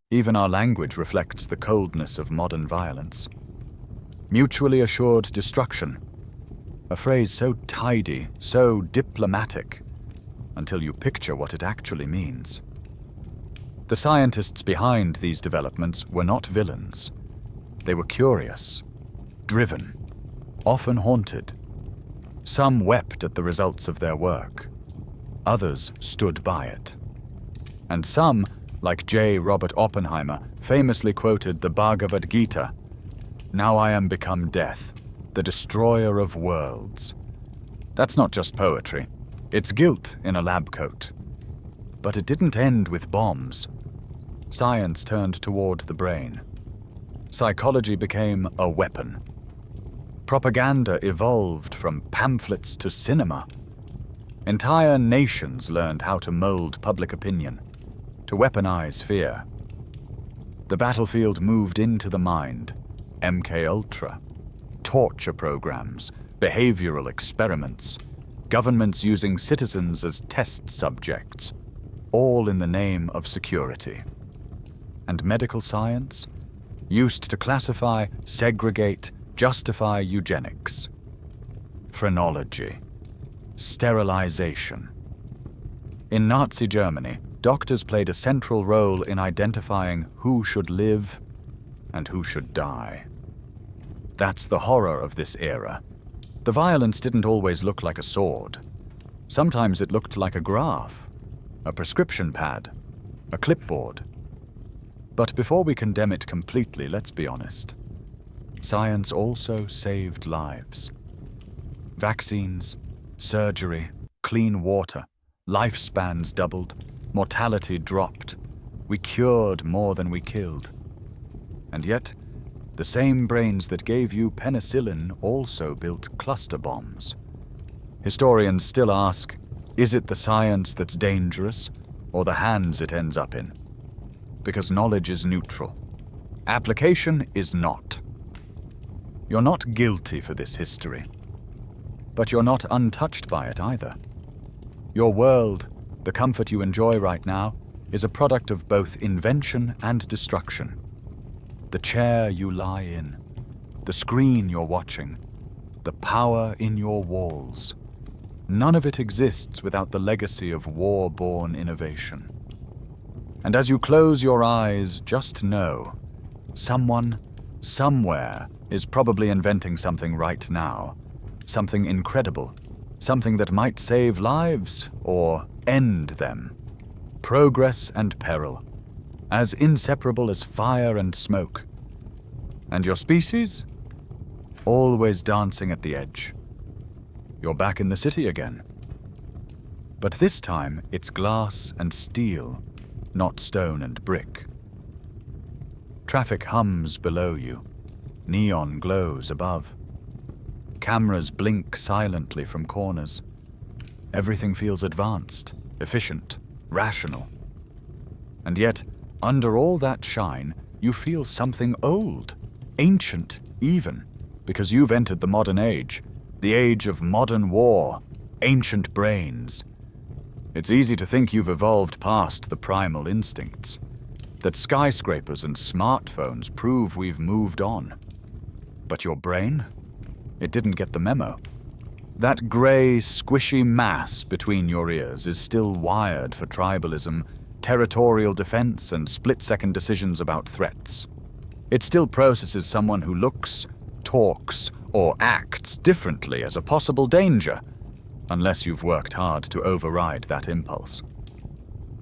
Even our language reflects the coldness of modern violence. Mutually assured destruction. A phrase so tidy, so diplomatic, until you picture what it actually means. The scientists behind these developments were not villains. They were curious, driven, often haunted. Some wept at the results of their work. Others stood by it. And some, like J. Robert Oppenheimer, famously quoted the Bhagavad Gita, "Now I am become death, the destroyer of worlds." That's not just poetry. It's guilt in a lab coat. But it didn't end with bombs. Science turned toward the brain. Psychology became a weapon. Propaganda evolved from pamphlets to cinema. Entire nations learned how to mold public opinion, to weaponize fear. The battlefield moved into the mind. MK Ultra, torture programs, behavioral experiments, governments using citizens as test subjects, all in the name of security. And medical science, used to classify, segregate, justify eugenics. Phrenology, sterilization. In Nazi Germany, doctors played a central role in identifying who should live and who should die. That's the horror of this era. The violence didn't always look like a sword. Sometimes it looked like a graph, a prescription pad, a clipboard. But before we condemn it completely, let's be honest. Science also saved lives. Vaccines, surgery, clean water, lifespans doubled, mortality dropped. We cured more than we killed. And yet, the same brains that gave you penicillin also built cluster bombs. Historians still ask, is it the science that's dangerous, or the hands it ends up in? Because knowledge is neutral. Application is not. You're not guilty for this history, but you're not untouched by it either. Your world, the comfort you enjoy right now, is a product of both invention and destruction. The chair you lie in, the screen you're watching, the power in your walls. None of it exists without the legacy of war-born innovation. And as you close your eyes, just know, someone, somewhere, is probably inventing something right now. Something incredible. Something that might save lives or end them. Progress and peril. As inseparable as fire and smoke. And your species? Always dancing at the edge. You're back in the city again. But this time, it's glass and steel, not stone and brick. Traffic hums below you. Neon glows above. Cameras blink silently from corners. Everything feels advanced, efficient, rational. And yet, under all that shine, you feel something old, ancient even, because you've entered the modern age, the age of modern war, ancient brains. It's easy to think you've evolved past the primal instincts, that skyscrapers and smartphones prove we've moved on. But your brain? It didn't get the memo. That grey, squishy mass between your ears is still wired for tribalism, territorial defense, and split-second decisions about threats. It still processes someone who looks, talks, or acts differently as a possible danger, unless you've worked hard to override that impulse.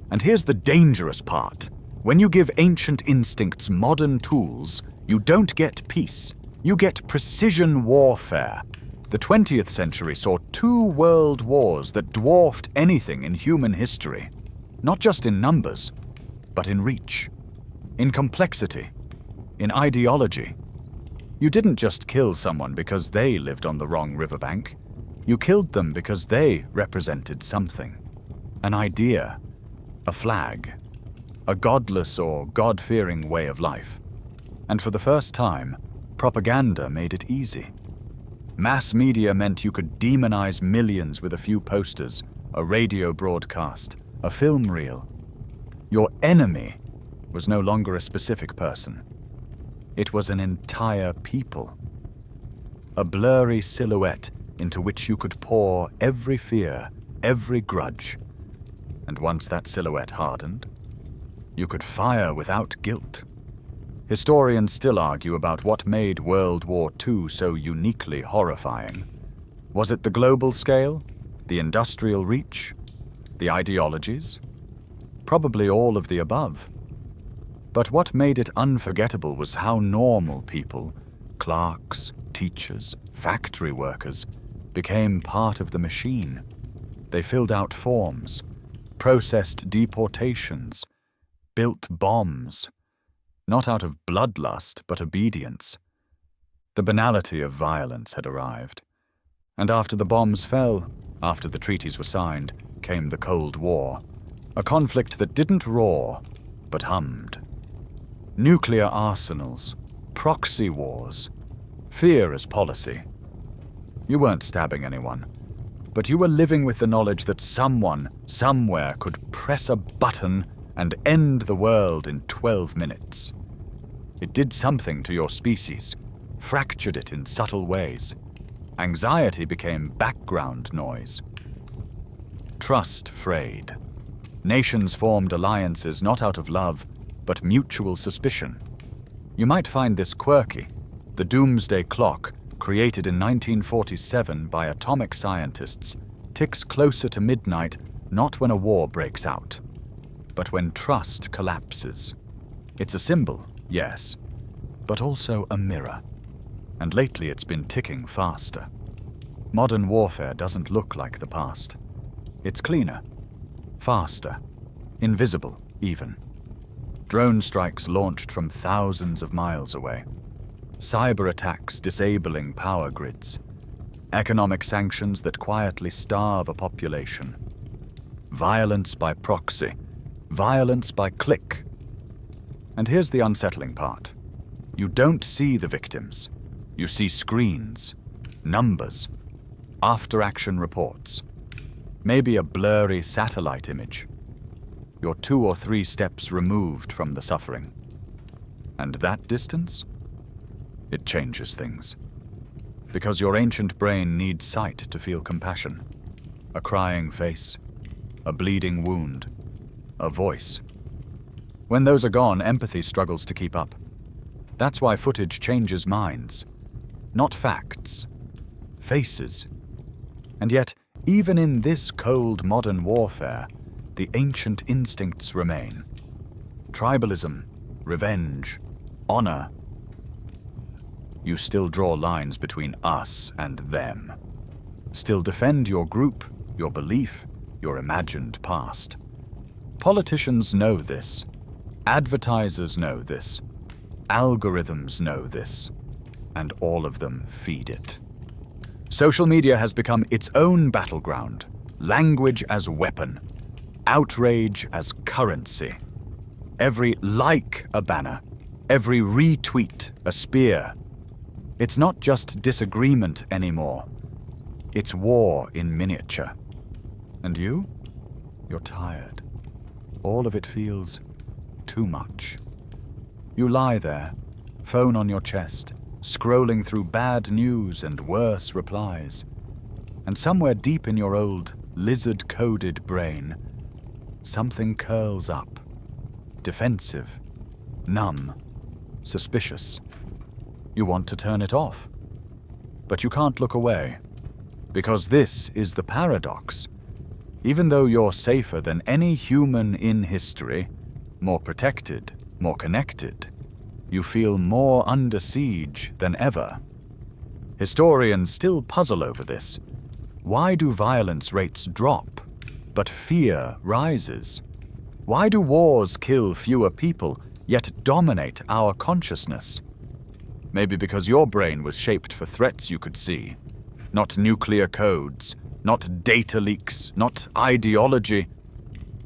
And here's the dangerous part. When you give ancient instincts modern tools, you don't get peace. You get precision warfare. The 20th century saw 2 world wars that dwarfed anything in human history. Not just in numbers, but in reach, in complexity, in ideology. You didn't just kill someone because they lived on the wrong riverbank. You killed them because they represented something. An idea, a flag, a godless or God-fearing way of life. And for the first time, propaganda made it easy. Mass media meant you could demonize millions with a few posters, a radio broadcast, a film reel. Your enemy was no longer a specific person. It was an entire people. A blurry silhouette into which you could pour every fear, every grudge. And once that silhouette hardened, you could fire without guilt. Historians still argue about what made World War II so uniquely horrifying. Was it the global scale? The industrial reach? The ideologies? Probably all of the above. But what made it unforgettable was how normal people, clerks, teachers, factory workers, became part of the machine. They filled out forms, processed deportations, built bombs, not out of bloodlust but obedience. The banality of violence had arrived. And after the bombs fell, after the treaties were signed, came the Cold War, a conflict that didn't roar, but hummed. Nuclear arsenals, proxy wars, fear as policy. You weren't stabbing anyone, but you were living with the knowledge that someone, somewhere could press a button and end the world in 12 minutes. It did something to your species, fractured it in subtle ways. Anxiety became background noise. Trust frayed. Nations formed alliances not out of love, but mutual suspicion. You might find this quirky. The doomsday clock, created in 1947 by atomic scientists, ticks closer to midnight not when a war breaks out, but when trust collapses. It's a symbol, yes, but also a mirror. And lately it's been ticking faster. Modern warfare doesn't look like the past. It's cleaner, faster, invisible even. Drone strikes launched from thousands of miles away. Cyber attacks disabling power grids. Economic sanctions that quietly starve a population. Violence by proxy. Violence by click. And here's the unsettling part. You don't see the victims. You see screens, numbers, after-action reports, maybe a blurry satellite image. You're 2 or 3 steps removed from the suffering. And that distance? It changes things. Because your ancient brain needs sight to feel compassion. A crying face, a bleeding wound, a voice. When those are gone, empathy struggles to keep up. That's why footage changes minds. Not facts, faces. And yet, even in this cold modern warfare, the ancient instincts remain. Tribalism, revenge, honor. You still draw lines between us and them. Still defend your group, your belief, your imagined past. Politicians know this. Advertisers know this. Algorithms know this. And all of them feed it. Social media has become its own battleground. Language as weapon. Outrage as currency. Every like a banner. Every retweet a spear. It's not just disagreement anymore. It's war in miniature. And you? You're tired. All of it feels too much. You lie there, phone on your chest, scrolling through bad news and worse replies. And somewhere deep in your old, lizard-coded brain, something curls up. Defensive, numb, suspicious. You want to turn it off. But you can't look away. Because this is the paradox. Even though you're safer than any human in history, more protected, more connected, you feel more under siege than ever. Historians still puzzle over this. Why do violence rates drop, but fear rises? Why do wars kill fewer people, yet dominate our consciousness? Maybe because your brain was shaped for threats you could see. Not nuclear codes, not data leaks, not ideology.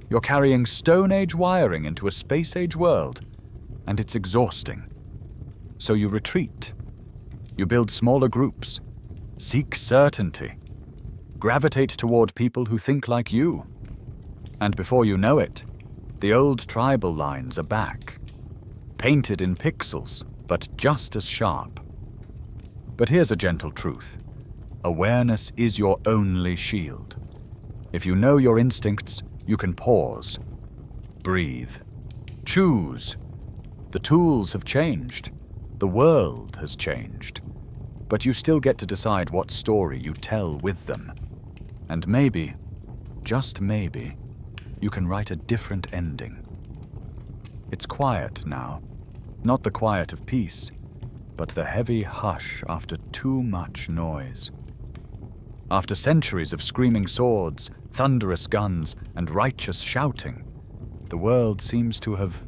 You're carrying Stone Age wiring into a Space Age world, and it's exhausting. So you retreat. You build smaller groups, seek certainty, gravitate toward people who think like you. And before you know it, the old tribal lines are back, painted in pixels, but just as sharp. But here's a gentle truth. Awareness is your only shield. If you know your instincts, you can pause, breathe, choose. The tools have changed. The world has changed. But you still get to decide what story you tell with them. And maybe, just maybe, you can write a different ending. It's quiet now. Not the quiet of peace, but the heavy hush after too much noise. After centuries of screaming swords, thunderous guns, and righteous shouting, the world seems to have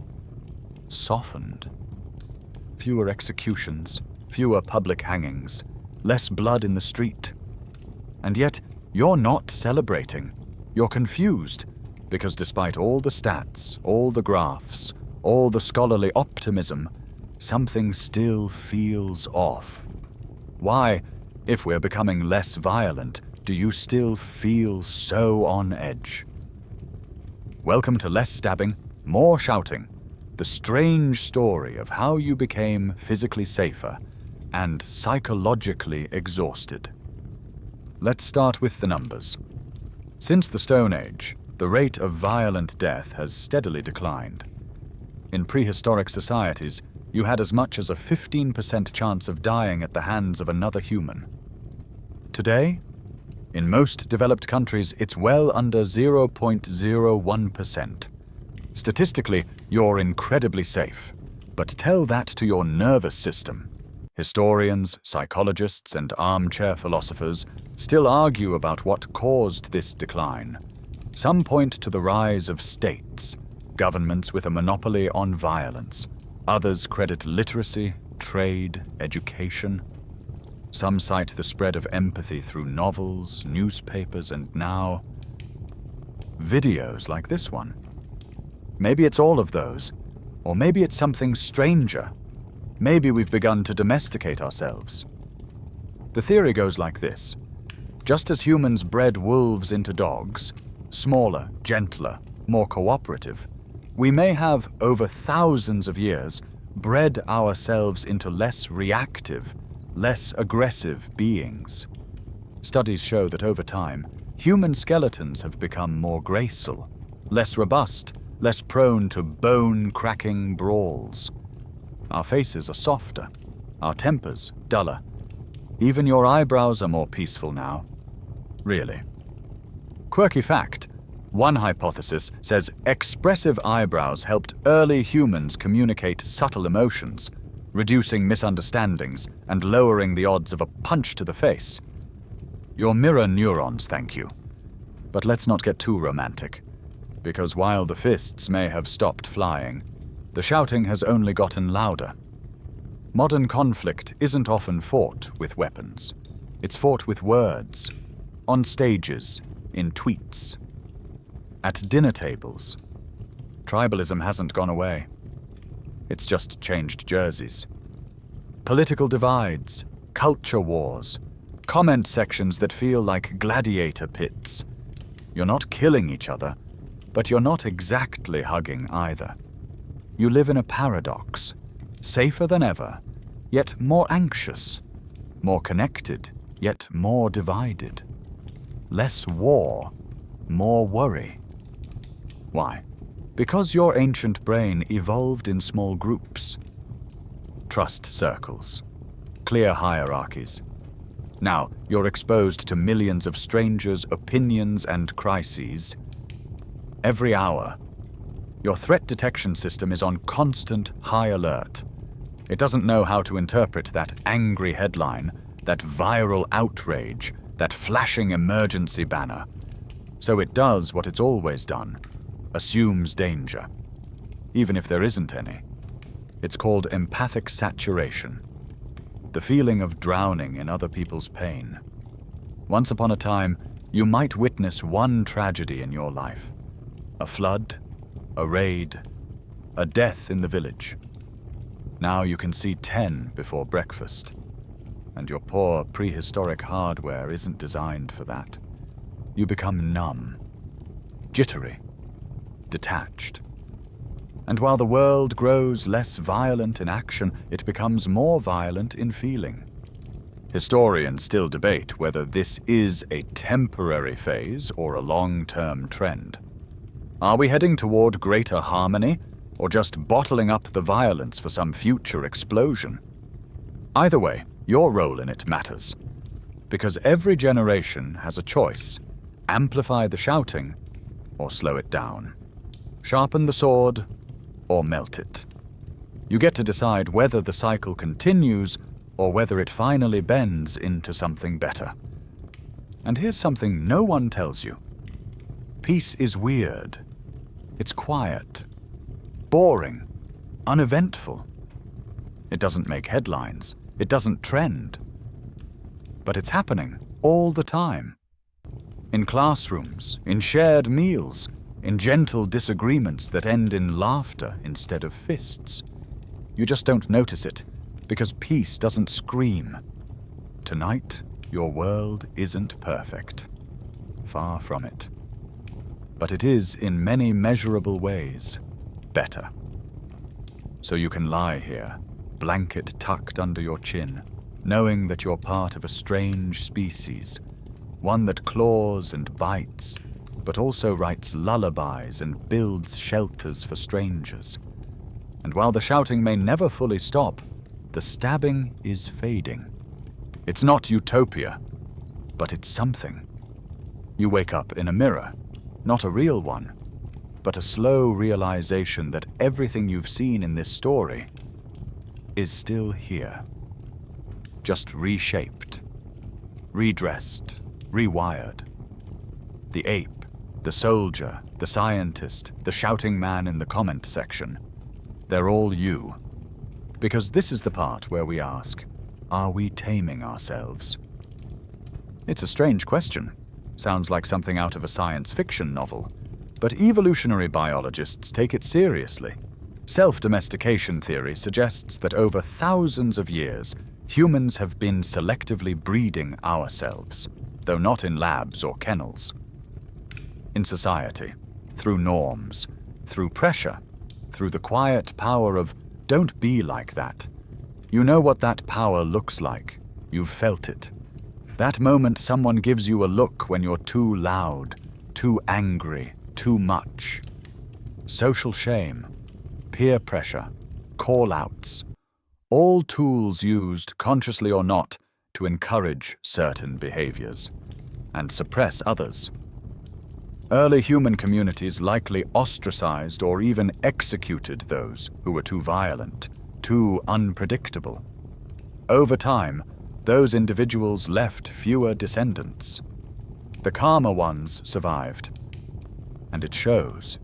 softened. Fewer executions, fewer public hangings, less blood in the street. And yet, you're not celebrating. You're confused, because despite all the stats, all the graphs, all the scholarly optimism, something still feels off. Why, if we're becoming less violent, do you still feel so on edge? Welcome to less stabbing, more shouting, the strange story of how you became physically safer and psychologically exhausted. Let's start with the numbers. Since the Stone Age, the rate of violent death has steadily declined. In prehistoric societies, you had as much as a 15% chance of dying at the hands of another human. Today, in most developed countries, it's well under 0.01%. Statistically, you're incredibly safe. But tell that to your nervous system. Historians, psychologists, and armchair philosophers still argue about what caused this decline. Some point to the rise of states, governments with a monopoly on violence. Others credit literacy, trade, education. Some cite the spread of empathy through novels, newspapers, and now videos like this one. Maybe it's all of those, or maybe it's something stranger. Maybe we've begun to domesticate ourselves. The theory goes like this. Just as humans bred wolves into dogs, smaller, gentler, more cooperative, we may have, over thousands of years, bred ourselves into less reactive, less aggressive beings. Studies show that over time, human skeletons have become more graceful, less robust, less prone to bone-cracking brawls. Our faces are softer, our tempers duller. Even your eyebrows are more peaceful now. Really. Quirky fact, one hypothesis says expressive eyebrows helped early humans communicate subtle emotions, reducing misunderstandings and lowering the odds of a punch to the face. Your mirror neurons, thank you. But let's not get too romantic, because while the fists may have stopped flying, the shouting has only gotten louder. Modern conflict isn't often fought with weapons. It's fought with words, on stages, in tweets, at dinner tables. Tribalism hasn't gone away. It's just changed jerseys. Political divides, culture wars, comment sections that feel like gladiator pits. You're not killing each other, but you're not exactly hugging either. You live in a paradox, safer than ever, yet more anxious, more connected, yet more divided. Less war, more worry. Why? Because your ancient brain evolved in small groups. Trust circles, clear hierarchies. Now, you're exposed to millions of strangers' opinions and crises. Every hour, your threat detection system is on constant high alert. It doesn't know how to interpret that angry headline, that viral outrage, that flashing emergency banner. So it does what it's always done, assumes danger, even if there isn't any. It's called empathic saturation. The feeling of drowning in other people's pain. Once upon a time, you might witness one tragedy in your life. A flood, a raid, a death in the village. Now you can see 10 before breakfast, and your poor prehistoric hardware isn't designed for that. You become numb, jittery, detached. And while the world grows less violent in action, it becomes more violent in feeling. Historians still debate whether this is a temporary phase or a long-term trend. Are we heading toward greater harmony, or just bottling up the violence for some future explosion? Either way, your role in it matters, because every generation has a choice: amplify the shouting or slow it down, sharpen the sword or melt it. You get to decide whether the cycle continues or whether it finally bends into something better. And here's something no one tells you. Peace is weird. It's quiet, boring, uneventful. It doesn't make headlines. It doesn't trend. But it's happening all the time. In classrooms, in shared meals, in gentle disagreements that end in laughter instead of fists. You just don't notice it, because peace doesn't scream. Tonight, your world isn't perfect. Far from it. But it is, in many measurable ways, better. So you can lie here, blanket tucked under your chin, knowing that you're part of a strange species, one that claws and bites, but also writes lullabies and builds shelters for strangers. And while the shouting may never fully stop, the stabbing is fading. It's not utopia, but it's something. You wake up in a mirror, not a real one, but a slow realization that everything you've seen in this story is still here. just reshaped, redressed, rewired. The ape, the soldier, the scientist, the shouting man in the comment section, they're all you. Because this is the part where we ask, are we taming ourselves? It's a strange question. Sounds like something out of a science fiction novel. But evolutionary biologists take it seriously. Self-domestication theory suggests that over thousands of years, humans have been selectively breeding ourselves, though not in labs or kennels. In society, through norms, through pressure, through the quiet power of "don't be like that." You know what that power looks like. You've felt it. That moment someone gives you a look when you're too loud, too angry, too much. Social shame, peer pressure, call-outs, all tools used, consciously or not, to encourage certain behaviors and suppress others. Early human communities likely ostracized or even executed those who were too violent, too unpredictable. Over time, those individuals left fewer descendants. The calmer ones survived. And it shows.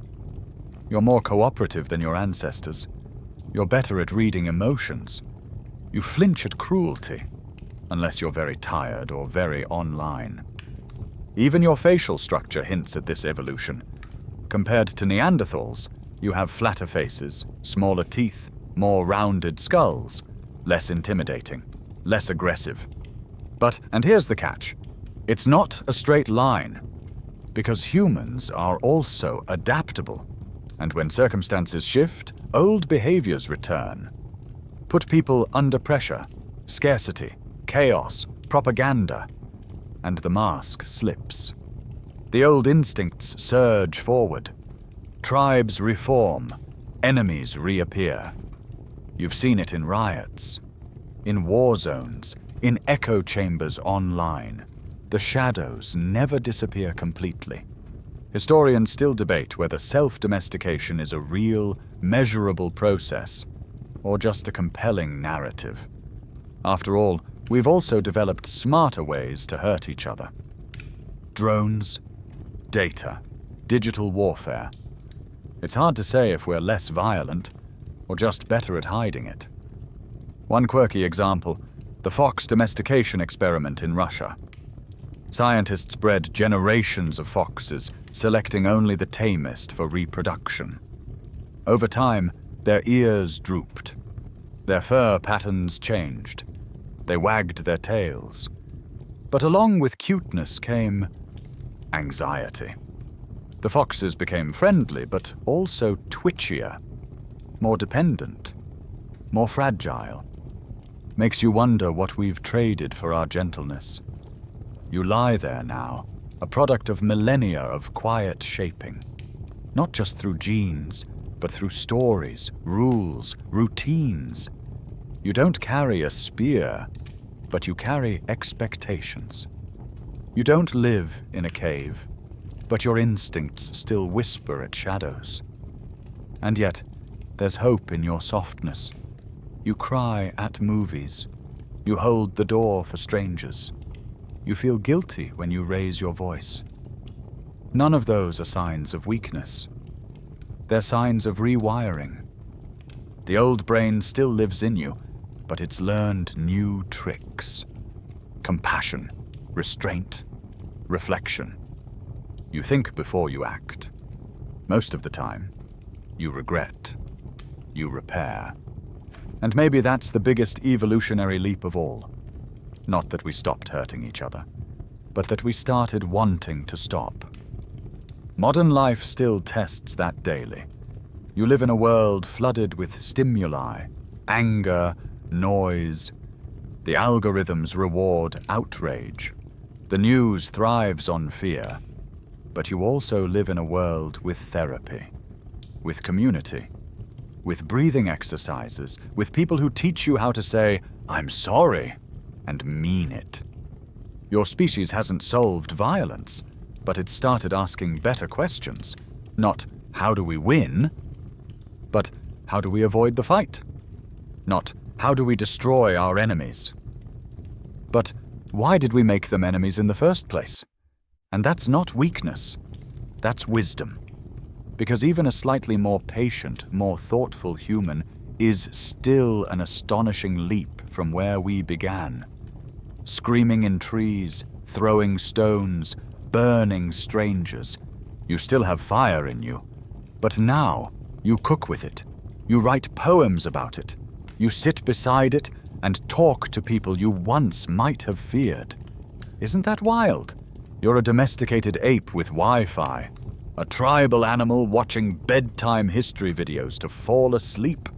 You're more cooperative than your ancestors. You're better at reading emotions. You flinch at cruelty, unless you're very tired or very online. Even your facial structure hints at this evolution. Compared to Neanderthals, you have flatter faces, smaller teeth, more rounded skulls, less intimidating, less aggressive. But, and here's the catch, it's not a straight line, because humans are also adaptable, and when circumstances shift, old behaviors return. Put people under pressure, scarcity, chaos, propaganda, and the mask slips. The old instincts surge forward. Tribes reform, enemies reappear. You've seen it in riots, in war zones, in echo chambers online. The shadows never disappear completely. Historians still debate whether self-domestication is a real, measurable process, or just a compelling narrative. After all, we've also developed smarter ways to hurt each other. Drones, data, digital warfare. It's hard to say if we're less violent, or just better at hiding it. One quirky example, the fox domestication experiment in Russia. Scientists bred generations of foxes, selecting only the tamest for reproduction. Over time, their ears drooped. Their fur patterns changed. They wagged their tails. But along with cuteness came anxiety. The foxes became friendly, but also twitchier, more dependent, more fragile. Makes you wonder what we've traded for our gentleness. You lie there now, a product of millennia of quiet shaping. Not just through genes, but through stories, rules, routines. You don't carry a spear, but you carry expectations. You don't live in a cave, but your instincts still whisper at shadows. And yet, there's hope in your softness. You cry at movies. You hold the door for strangers. You feel guilty when you raise your voice. None of those are signs of weakness. They're signs of rewiring. The old brain still lives in you, but it's learned new tricks. Compassion, restraint, reflection. You think before you act. Most of the time, you regret. You repair. And maybe that's the biggest evolutionary leap of all. Not that we stopped hurting each other, but that we started wanting to stop. Modern life still tests that daily. You live in a world flooded with stimuli, anger, noise. The algorithms reward outrage. The news thrives on fear. But you also live in a world with therapy, with community, with breathing exercises, with people who teach you how to say, "I'm sorry," and mean it. Your species hasn't solved violence, but it's started asking better questions. Not, how do we win? But, how do we avoid the fight? Not, how do we destroy our enemies? But why did we make them enemies in the first place? And that's not weakness. That's wisdom. Because even a slightly more patient, more thoughtful human is still an astonishing leap from where we began. Screaming in trees, throwing stones, burning strangers. You still have fire in you. But now, you cook with it. You write poems about it. You sit beside it and talk to people you once might have feared. Isn't that wild? You're a domesticated ape with Wi-Fi. A tribal animal watching bedtime history videos to fall asleep.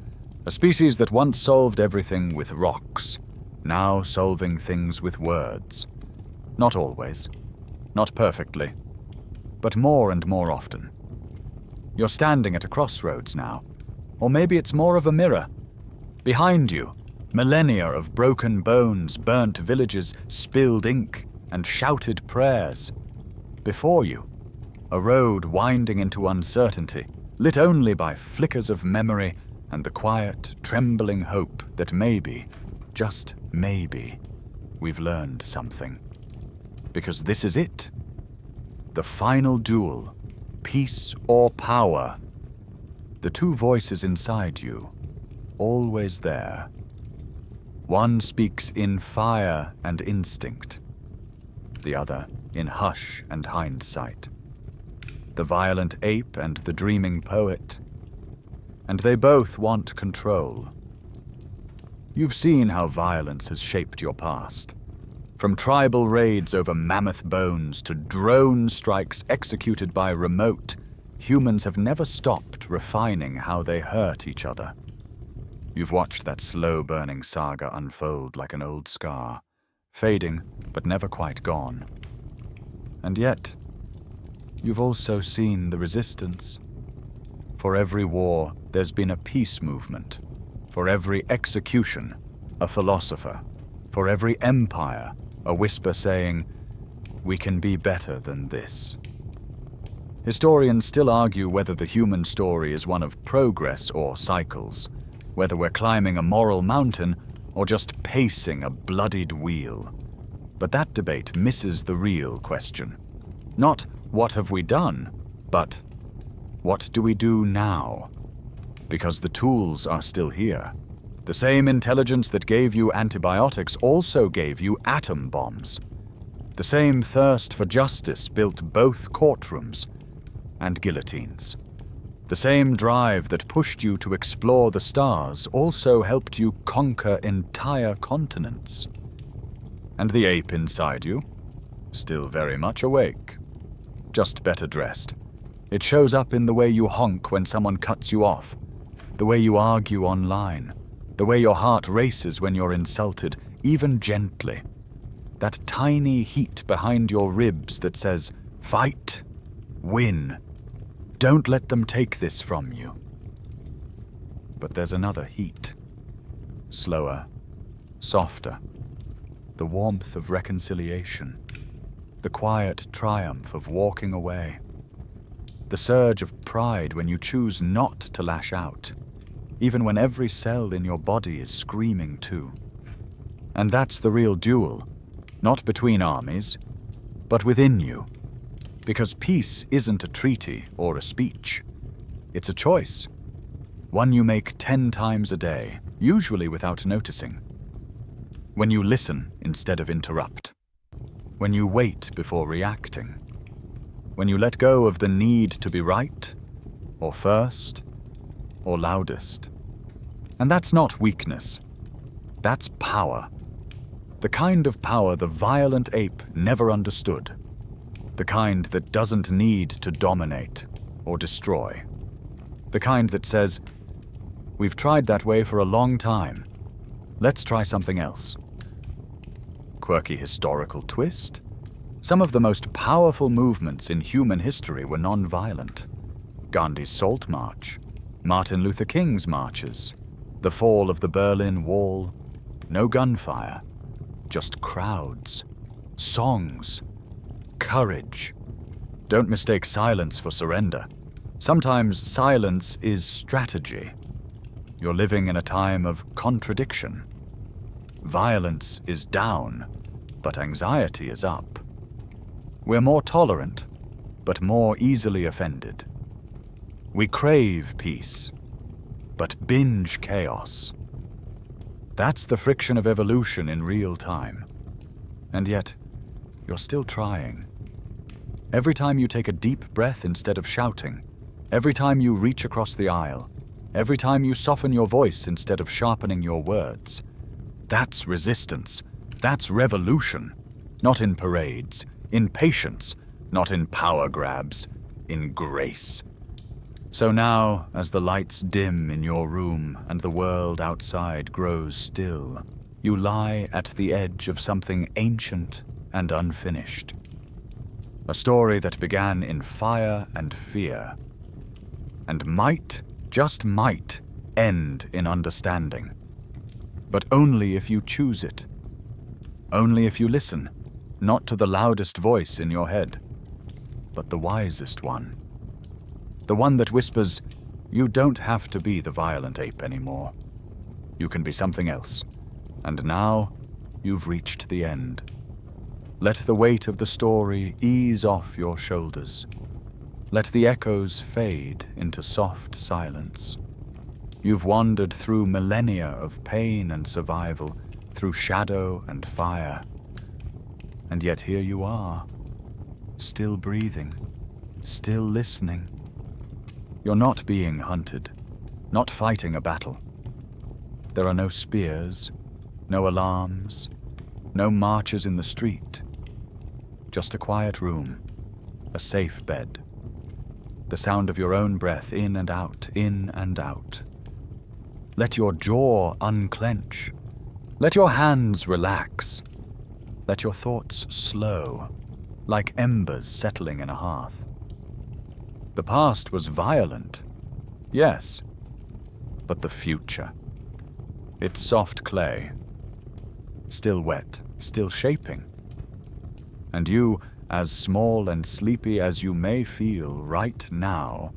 A species that once solved everything with rocks, now solving things with words. Not always. Not perfectly. But more and more often. You're standing at a crossroads now. Or maybe it's more of a mirror. Behind you, millennia of broken bones, burnt villages, spilled ink, and shouted prayers. Before you, a road winding into uncertainty, lit only by flickers of memory and the quiet, trembling hope that maybe, just maybe, we've learned something. Because this is it. The final duel, peace or power. The two voices inside you, always there. One speaks in fire and instinct, the other in hush and hindsight. The violent ape and the dreaming poet. And they both want control. You've seen how violence has shaped your past. From tribal raids over mammoth bones to drone strikes executed by remote, humans have never stopped refining how they hurt each other. You've watched that slow-burning saga unfold like an old scar, fading but never quite gone. And yet, you've also seen the resistance. For every war, there's been a peace movement. For every execution, a philosopher. For every empire, a whisper saying, "We can be better than this." Historians still argue whether the human story is one of progress or cycles, whether we're climbing a moral mountain or just pacing a bloodied wheel. But that debate misses the real question. Not what have we done, but what do we do now? Because the tools are still here. The same intelligence that gave you antibiotics also gave you atom bombs. The same thirst for justice built both courtrooms and guillotines. The same drive that pushed you to explore the stars also helped you conquer entire continents. And the ape inside you, still very much awake, just better dressed. It shows up in the way you honk when someone cuts you off, the way you argue online, the way your heart races when you're insulted, even gently. That tiny heat behind your ribs that says, fight, win, don't let them take this from you. But there's another heat, slower, softer, the warmth of reconciliation, the quiet triumph of walking away, the surge of pride when you choose not to lash out, even when every cell in your body is screaming too. And that's the real duel, not between armies, but within you. Because peace isn't a treaty or a speech. It's a choice. One you make 10 times a day, usually without noticing. When you listen instead of interrupt. When you wait before reacting. When you let go of the need to be right, or first, or loudest. And that's not weakness. That's power. The kind of power the violent ape never understood. The kind that doesn't need to dominate or destroy. The kind that says, we've tried that way for a long time. Let's try something else. Quirky historical twist? Some of the most powerful movements in human history were non-violent. Gandhi's Salt March, Martin Luther King's marches, the fall of the Berlin Wall, no gunfire, just crowds, songs, courage. Don't mistake silence for surrender. Sometimes silence is strategy. You're living in a time of contradiction. Violence is down, but anxiety is up. We're more tolerant, but more easily offended. We crave peace, but binge chaos. That's the friction of evolution in real time. And yet, you're still trying. Every time you take a deep breath instead of shouting, every time you reach across the aisle, every time you soften your voice instead of sharpening your words, that's resistance. That's revolution. Not in parades, in patience, not in power grabs, in grace. So now, as the lights dim in your room and the world outside grows still, you lie at the edge of something ancient and unfinished. A story that began in fire and fear, and might, just might, end in understanding. But only if you choose it. Only if you listen, not to the loudest voice in your head, but the wisest one. The one that whispers, you don't have to be the violent ape anymore. You can be something else. And now, you've reached the end. Let the weight of the story ease off your shoulders. Let the echoes fade into soft silence. You've wandered through millennia of pain and survival, through shadow and fire. And yet here you are, still breathing, still listening. You're not being hunted, not fighting a battle. There are no spears, no alarms, no marches in the street. Just a quiet room, a safe bed. The sound of your own breath in and out, in and out. Let your jaw unclench. Let your hands relax. Let your thoughts slow, like embers settling in a hearth. The past was violent, yes, but the future. It's soft clay, still wet, still shaping. And you, as small and sleepy as you may feel right now,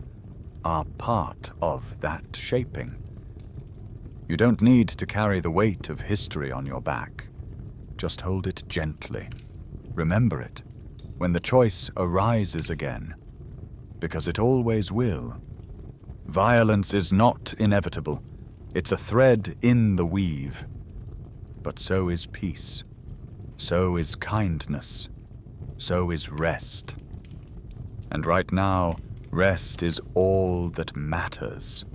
are part of that shaping. You don't need to carry the weight of history on your back. Just hold it gently. Remember it when the choice arises again, because it always will. Violence is not inevitable. It's a thread in the weave. But so is peace. So is kindness. So is rest. And right now, rest is all that matters.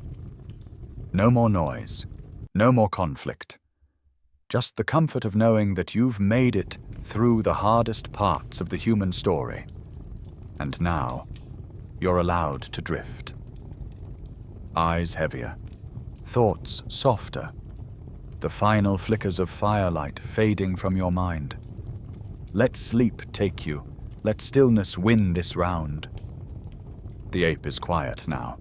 No more noise. No more conflict. Just the comfort of knowing that you've made it through the hardest parts of the human story. And now, you're allowed to drift. Eyes heavier, thoughts softer, the final flickers of firelight fading from your mind. Let sleep take you. Let stillness win this round. The ape is quiet now,